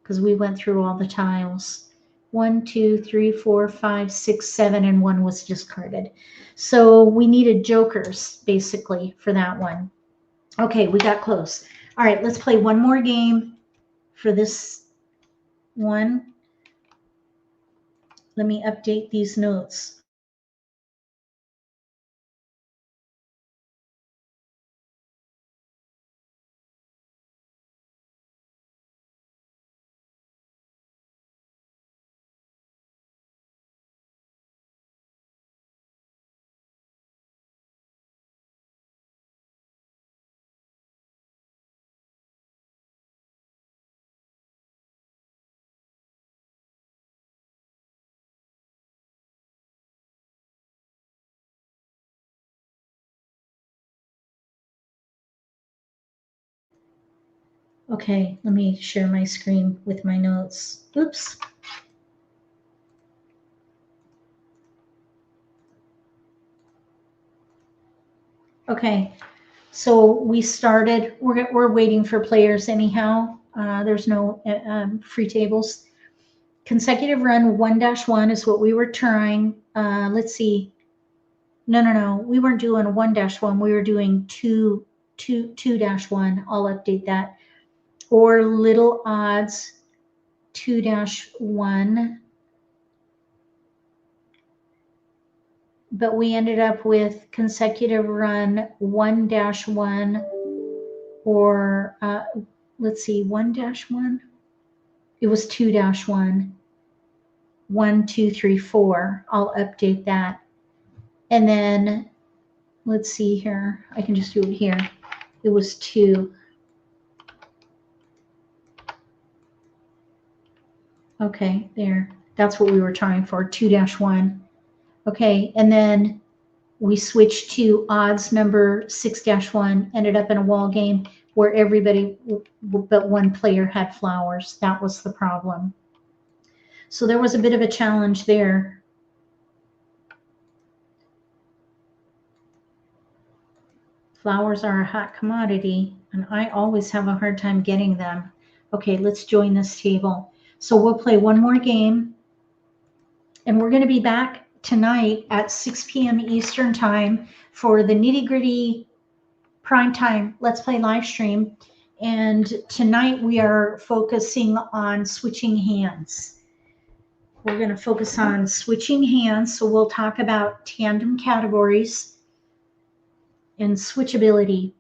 Because we went through all the tiles. 1, 2, 3, 4, 5, 6, 7, and 1 was discarded. So we needed jokers, basically, for that one. Okay, we got close. All right, let's play one more game for this one. Let me update these notes. Okay, let me share my screen with my notes. Oops. Okay, so we started, we're waiting for players anyhow. There's no free tables. Consecutive run 1-1 is what we were trying. Let's see. No. We weren't doing 1-1. We were doing 2-1. I'll update that. Or little odds 2-1. But we ended up with consecutive run 1-1 or let's see, 1-1. It was 2-1. 1, 2, 3, 4. I'll update that. And then let's see here. I can just do it here. It was 2. Okay, there. That's what we were trying for, 2-1. Okay, and then we switched to odds number 6-1, ended up in a wall game where everybody but one player had flowers. That was the problem. So there was a bit of a challenge there. Flowers are a hot commodity, and I always have a hard time getting them. Okay, let's join this table. So we'll play one more game, and we're going to be back tonight at 6 p.m. Eastern Time for the Nitty-Gritty Primetime Let's Play live stream. And tonight we are focusing on switching hands. We're going to focus on switching hands. So we'll talk about tandem categories and switchability.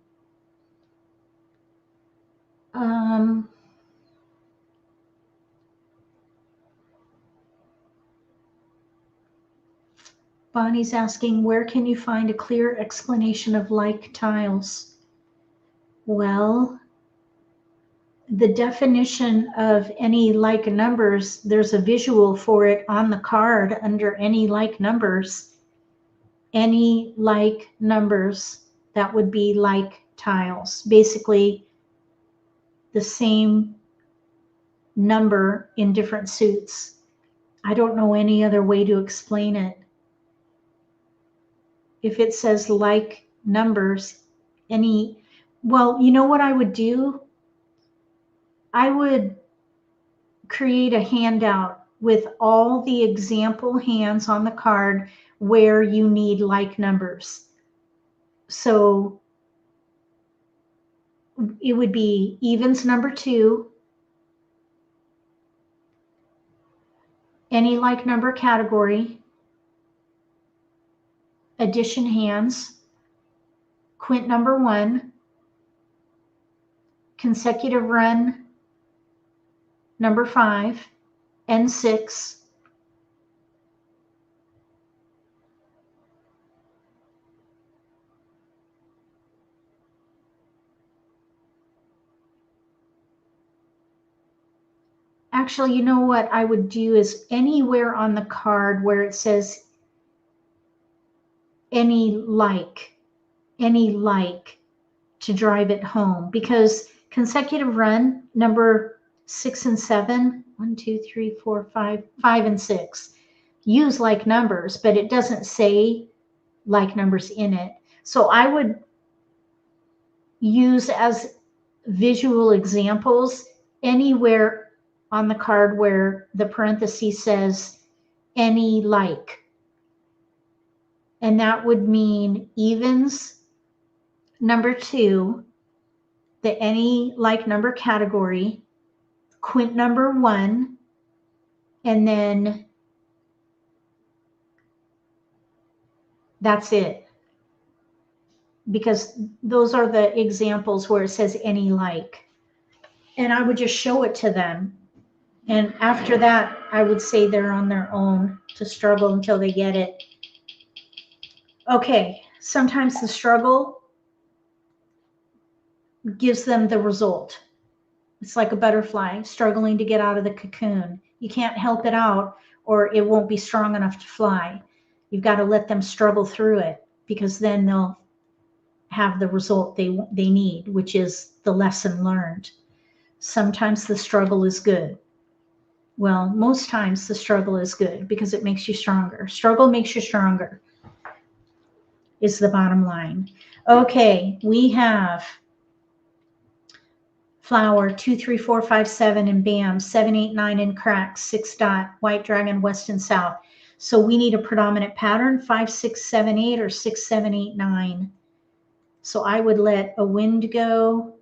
Bonnie's asking, where can you find a clear explanation of like tiles? Well, the definition of any like numbers, there's a visual for it on the card under any like numbers. Any like numbers, that would be like tiles. Basically, the same number in different suits. I don't know any other way to explain it. If it says like numbers, well, you know what I would do? I would create a handout with all the example hands on the card where you need like numbers. So it would be evens number 2, any like number category, addition hands, quint number 1, consecutive run number 5, and 6, actually, you know what I would do is anywhere on the card where it says any like to drive it home, because consecutive run number 6 and 7, 1, 2, 3, 4, 5, 5 and 6 use like numbers, but it doesn't say like numbers in it. So I would use as visual examples anywhere on the card where the parenthesis says any like. And that would mean evens number 2, the any like number category, quint number 1, and then that's it. Because those are the examples where it says any like. And I would just show it to them. And after that, I would say they're on their own to struggle until they get it. Okay, sometimes the struggle gives them the result. It's like a butterfly struggling to get out of the cocoon. You can't help it out or it won't be strong enough to fly. You've got to let them struggle through it, because then they'll have the result they need, which is the lesson learned. Sometimes the struggle is good. Well, most times the struggle is good because it makes you stronger. Struggle makes you stronger. is the bottom line. Okay, we have flower 2, 3, 4, 5, 7 and bam, 7, 8, 9 and cracks, 6 dot, white dragon, west and south. So we need a predominant pattern, 5, 6, 7, 8 or 6, 7, 8, 9. So I would let a wind go.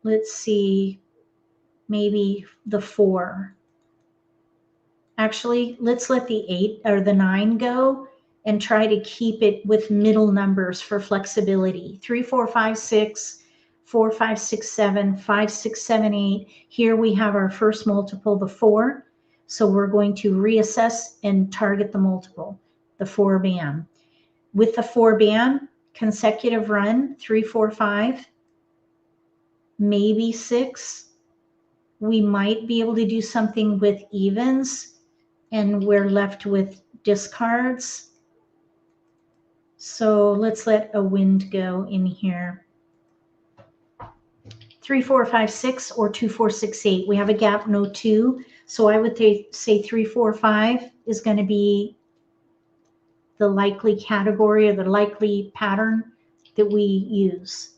Let's see, maybe the 4. Actually, let's let the 8 or the 9 go and try to keep it with middle numbers for flexibility. 3, 4, 5, 6, 4, 5, 6, 7, 5, 6, 7, 8. Here we have our first multiple, the 4. So we're going to reassess and target the multiple, the 4 bam. With the 4 bam, consecutive run, 3, 4, 5, maybe 6. We might be able to do something with evens, and we're left with discards. So let's let a wind go in here. 3, 4, 5, 6 or 2, 4, 6, 8. We have a gap, no 2. So I would say 3, 4, 5 is going to be the likely category or the likely pattern that we use.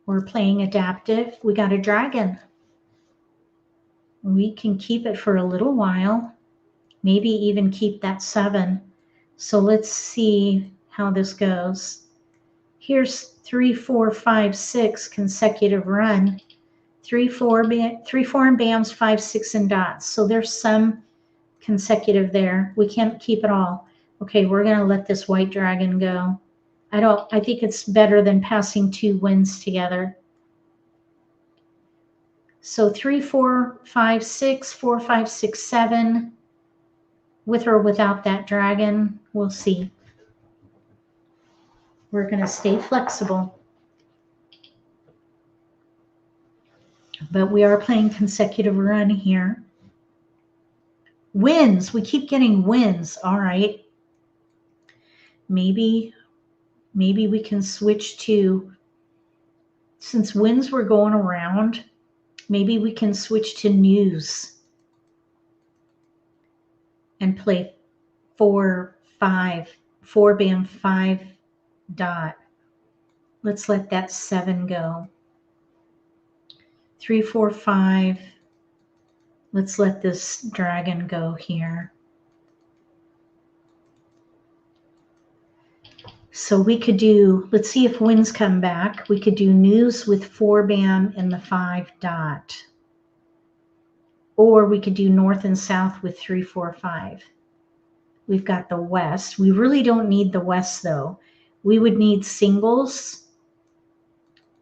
We're playing adaptive. We got a dragon. We can keep it for a little while, maybe even keep that 7. So let's see how this goes. Here's 3, 4, 5, 6 consecutive run. 3, 4 and bams, 5, 6 and dots. So there's some consecutive there. We can't keep it all. Okay, we're going to let this white dragon go. I think it's better than passing 2 winds together. So 3, 4, 5, 6, 4, 5, 6, 7. With or without that dragon, we'll see. We're going to stay flexible. But we are playing consecutive run here. Wins. We keep getting wins. All right. Maybe we can switch to, since wins were going around, maybe we can switch to news and play 4, 5, 4 bam, 5 dot. Let's let that 7 go. 3, 4, 5. Let's let this dragon go here. So we could do, let's see if winds come back. We could do news with 4 bam and the 5 dot. Or we could do north and south with 3, 4, 5. We've got the west. We really don't need the west though. We would need singles.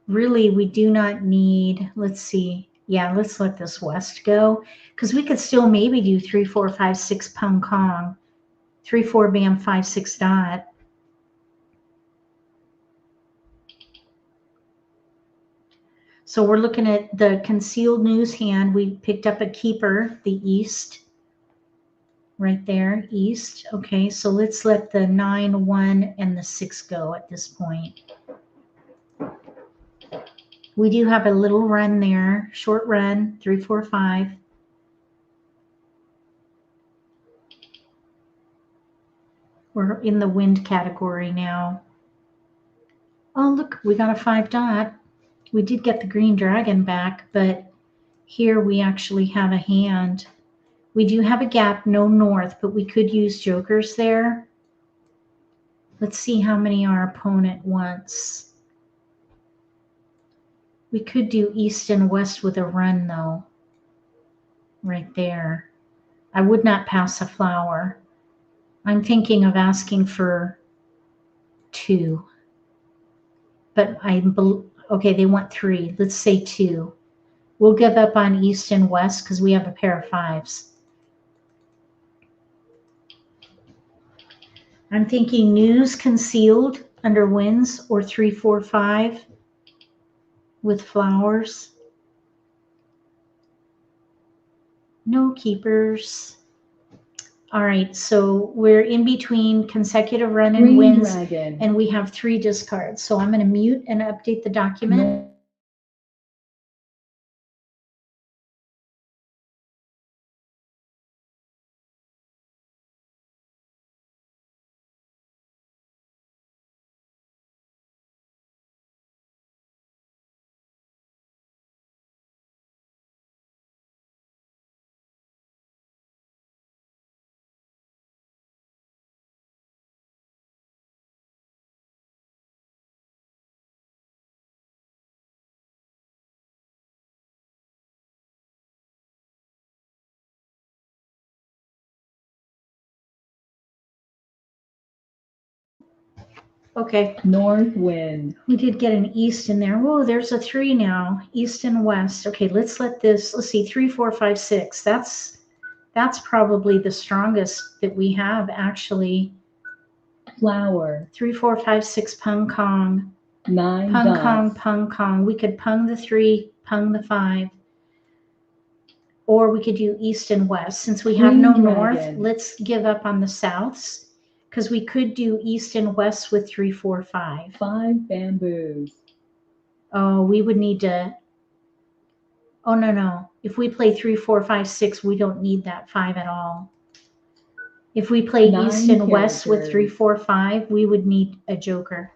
Really, we do not need, let's see. Yeah, let's let this west go, because we could still maybe do 3, 4, 5, 6 pung kong. 3, 4 bam, 5, 6 dot. So we're looking at the concealed news hand. We picked up a keeper, the east, right there, east. Okay, so let's let the 9, 1, and the 6 go at this point. We do have a little run there, short run, 3, 4, 5. We're in the wind category now. Oh, look, we got a 5 dot. We did get the green dragon back, but here we actually have a hand. We do have a gap, no north, but we could use jokers there. Let's see how many our opponent wants. We could do east and west with a run, though, right there. I would not pass a flower. I'm thinking of asking for 2. But okay, they want 3. Let's say 2. We'll give up on east and west because we have a pair of 5s. I'm thinking news concealed under winds or 3, 4, 5 with flowers. No keepers. All right, so we're in between consecutive run and winds, and we have 3 discards. So I'm going to mute and update the document. Okay. North wind. We did get an east in there. Whoa, there's a 3 now. East and west. Okay, let's see, 3, 4, 5, 6. That's probably the strongest that we have, actually. Flower. 3, 4, 5, 6, pung kong. 9 Pung kong, dots. pung kong. We could pung the 3, pung the 5. Or we could do east and west. Since we have no Green north, dragon. let's give up on the souths, because we could do east and west with 3, 4, 5. 5 bamboos. Oh, we would need to. Oh, no. If we play 3, 4, 5, 6, we don't need that 5 at all. If we play 9 east and west with characters. 3, 4, 5, we would need a joker.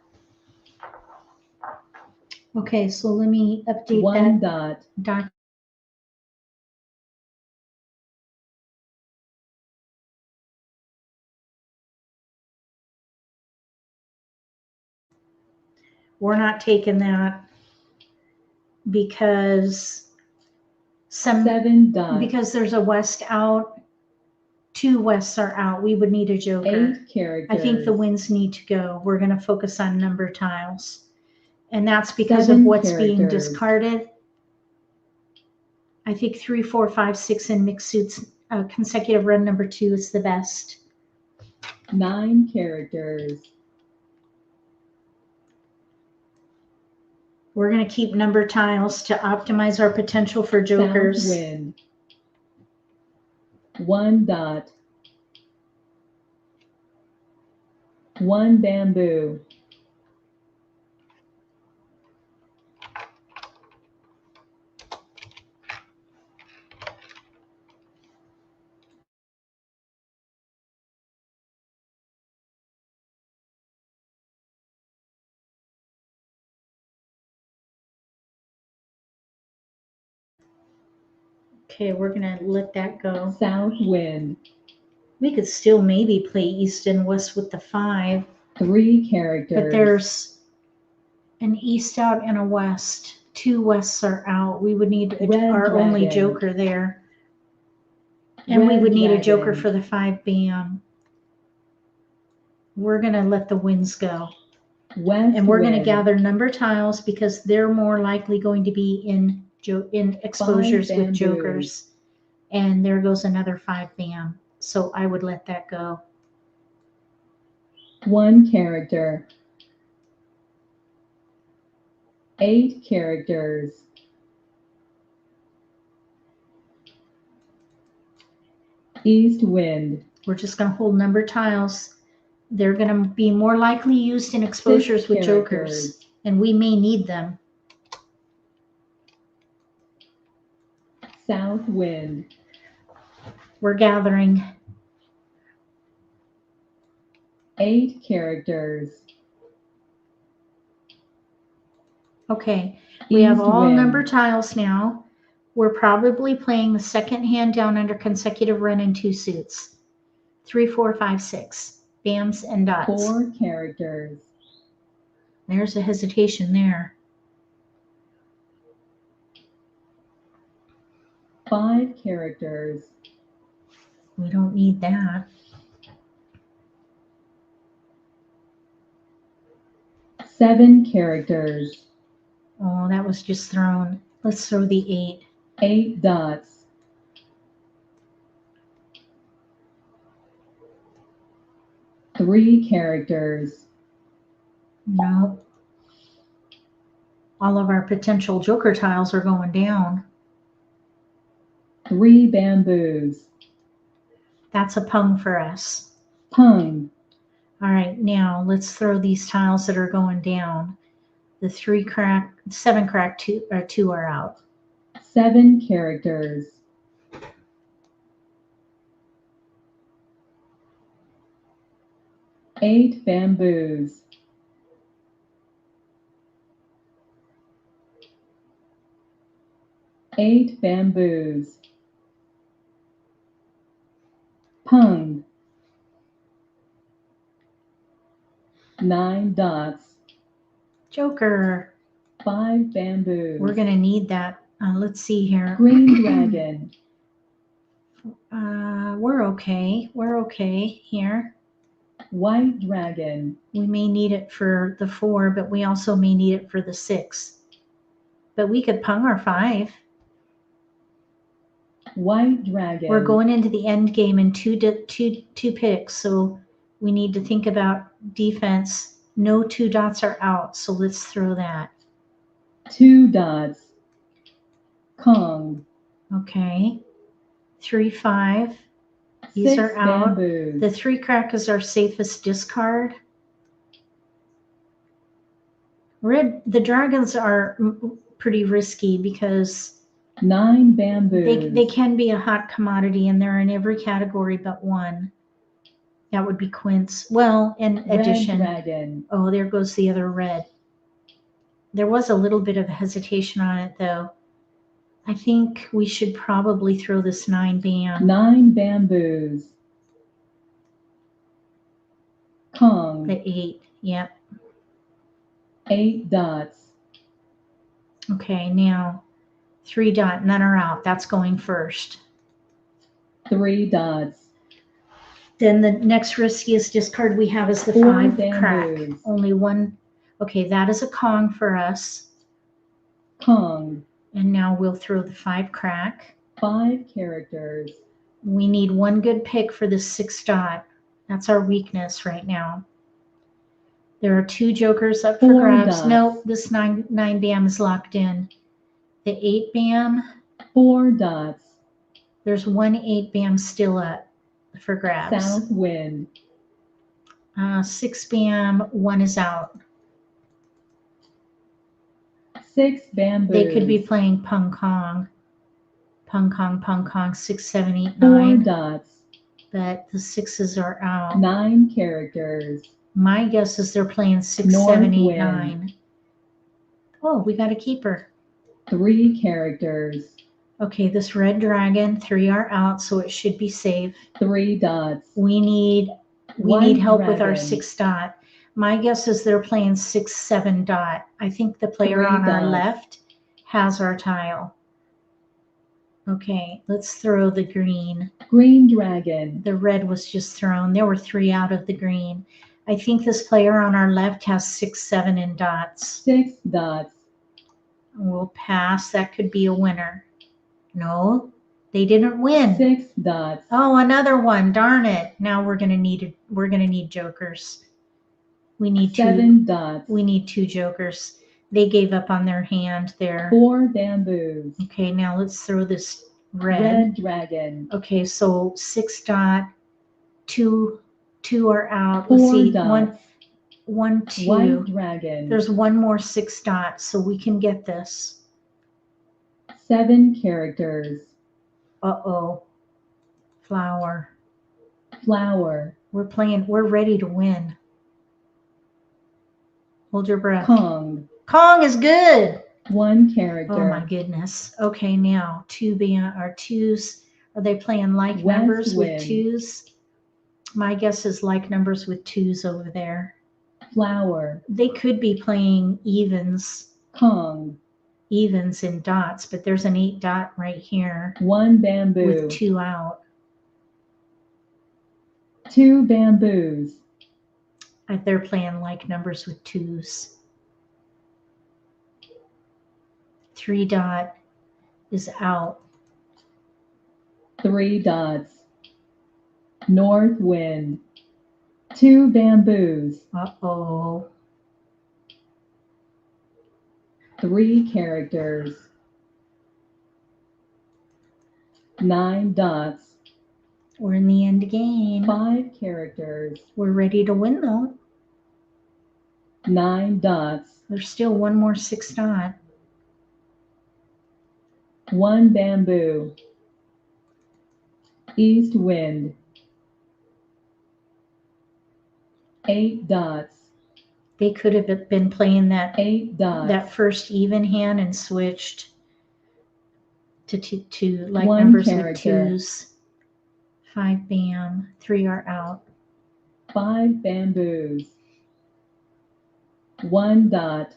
Okay, so let me update 1 that dot. doc. We're not taking that because 7 dots. because there's a west out, 2 wests are out. We would need a joker. 8 characters. I think the winds need to go. We're going to focus on number tiles. And that's because 7 of what's being characters. discarded. I think 3, 4, 5, 6 in mixed suits, consecutive run number 2 is the best. 9 characters. We're going to keep number tiles to optimize our potential for jokers. South wind. 1 dot. 1 bamboo. Okay, we're going to let that go. South wind. We could still maybe play east and west with the 5. 3 characters. But there's an east out and a west. 2 wests are out. We would need our only joker there. And we would need a joker for the 5 bam. We're going to let the winds go. West and we're going to wind. gather number tiles because they're more likely going to be in exposures with jokers. And there goes another 5 bam. So I would let that go. 1 character. 8 characters. East wind. We're just going to hold number tiles. They're going to be more likely used in exposures with jokers, and we may need them. South wind. We're gathering 8 characters. Okay, we have all wind. number tiles now. We're probably playing the second hand down under consecutive run in 2 suits. 3, 4, 5, 6. Bams and dots. 4 characters. There's a hesitation there. 5 characters. We don't need that. 7 characters. Oh, that was just thrown. Let's throw the 8. 8 dots. 3 characters. No. All of our potential joker tiles are going down. 3 bamboos. That's a pung for us. Pung. All right, now let's throw these tiles that are going down. The 3 crack, 7 crack, 2 are out. 7 characters. 8 bamboos. 8 bamboos. Pung. 9 dots. Joker. 5 bamboos. We're going to need that. Let's see here. Green dragon. We're okay. We're okay here. White dragon. We may need it for the 4, but we also may need it for the 6. But we could pung our 5. White dragon. We're going into the end game in two picks, so we need to think about defense. No 2 dots are out, so let's throw that. 2 dots. Kong. Okay. 3, 5. These 6 are out. bamboos. The 3 crack is our safest discard. The dragons are pretty risky because 9 bamboos. they can be a hot commodity, and they're in every category but 1. That would be quince. Well, and Red addition. dragon. Oh, there goes the other red. There was a little bit of hesitation on it, though. I think we should probably throw this 9 bam. 9 bamboos. Kong. The 8. Yep. 8 dots. Okay, now 3 dot. None are out. That's going first. 3 dots. Then the next riskiest discard we have is the 4 5 bamboos. crack. Only 1. Okay, that is a Kong for us. Kong. And now we'll throw the 5 crack. 5 characters. We need 1 good pick for the 6 dot. That's our weakness right now. There are 2 jokers up for 4 grabs. dots. No, this 9 bam is locked in. The 8 bam, 4 dots. there's 1 8 bam still up for grabs. South wind. 6 bam, 1 is out. 6 bamboos. They could be playing pung kong. Pung kong, 6, 7, 8, 4 9. dots. But the 6s are out. 9 characters. My guess is they're playing 6, North 7, 8, wind. 9. Oh, we got a keeper. 3 characters. Okay, this red dragon, 3 are out, so it should be safe. 3 dots. We need White help with our dragon. 6 dot. My guess is they're playing 6, 7 dot. I think the player 3 on our dots. left has our tile. Okay, let's throw the green. Green dragon. The red was just thrown. There were 3 out of the green. I think this player on our left has 6, 7 in dots. 6 dots. We'll pass. That could be a winner. No, they didn't win. 6 dots. Oh, another one. Darn it. Now we're gonna need jokers. We need 7 2. dots. We need 2 jokers. They gave up on their hand there. 4 bamboos. Okay, now let's throw this red. Red dragon. Okay, so 6 dot, 2 are out. 4 Let's see, dots. 1, 2. White dragon. There's 1 more 6 dot, so we can get this. 7 characters. Uh-oh. Flower. Flower. We're ready to win. Hold your breath. Kong. Kong is good. 1 character. Oh my goodness. Okay, now 2 are 2s. Are they playing like West numbers wind. with 2s? My guess is like numbers with 2s over there. Flower. They could be playing evens in dots, but there's an 8 dot right here 1 bamboo. with 2 out. 2 bamboos. They're playing like numbers with 2s. 3 dot is out. 3 dots. North wind. 2 bamboos. Uh-oh. 3 characters. 9 dots. We're in the end game. 5 characters. We're ready to win though. 9 dots. There's still 1 more 6 dot. 1 bamboo. East wind. 8 dots. They could have been playing that 8 dots. that first even hand and switched to like 1 numbers character. with 2s. 5 bam. 3 are out. 5 bamboos. 1 dot.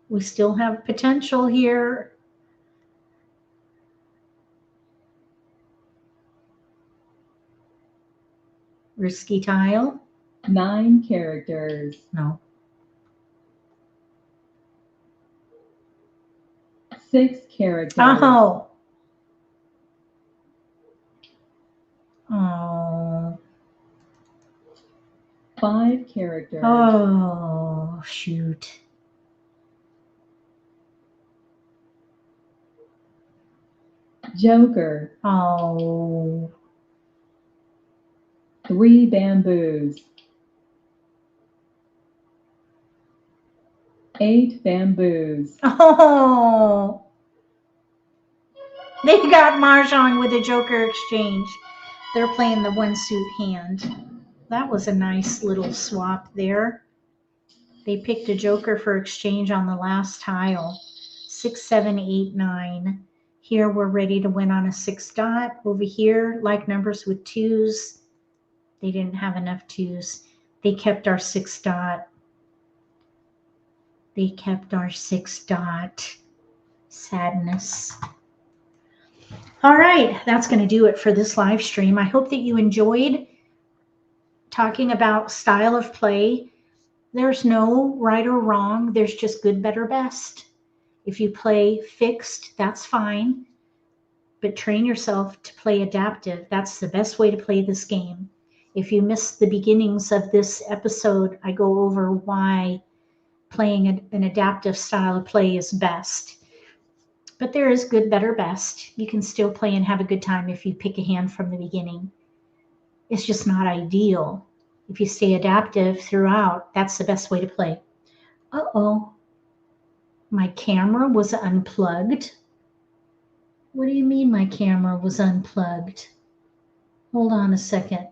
We still have potential here. Risky tile. 9 characters. No. 6 characters. Oh. Oh. 5 characters. Oh, shoot. Joker. Oh. 3 bamboos. 8 bamboos. Oh. They got Mahjong with a Joker exchange. They're playing the 1 suit hand. That was a nice little swap there. They picked a Joker for exchange on the last tile. 6, 7, 8, 9. Here we're ready to win on a 6 dot. Over here, like numbers with 2s. They didn't have enough 2s. They kept our 6 dot. They kept our 6 dot. Sadness. All right, that's going to do it for this live stream. I hope that you enjoyed talking about style of play. There's no right or wrong. There's just good, better, best. If you play fixed, that's fine. But train yourself to play adaptive. That's the best way to play this game. If you missed the beginnings of this episode, I go over why playing an adaptive style of play is best. But there is good, better, best. You can still play and have a good time if you pick a hand from the beginning. It's just not ideal. If you stay adaptive throughout, that's the best way to play. Uh-oh. My camera was unplugged. What do you mean my camera was unplugged? Hold on a second.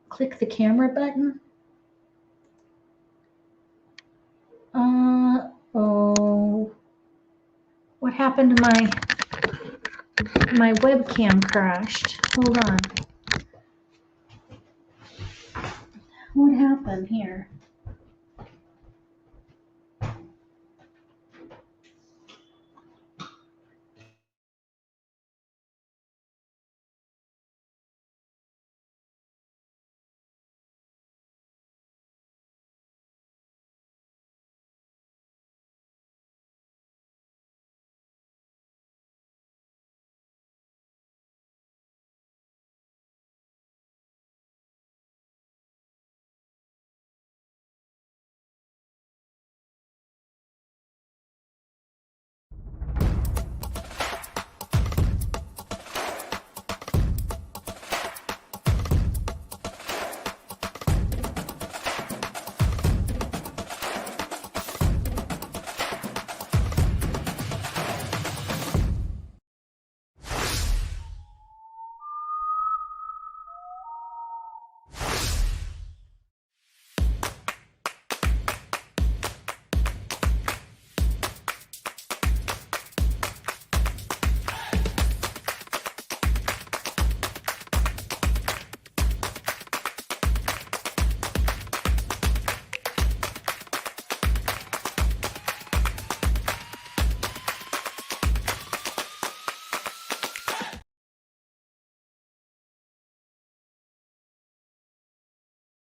Click the camera button. Uh-oh. What happened to my webcam crashed? Hold on. What happened here?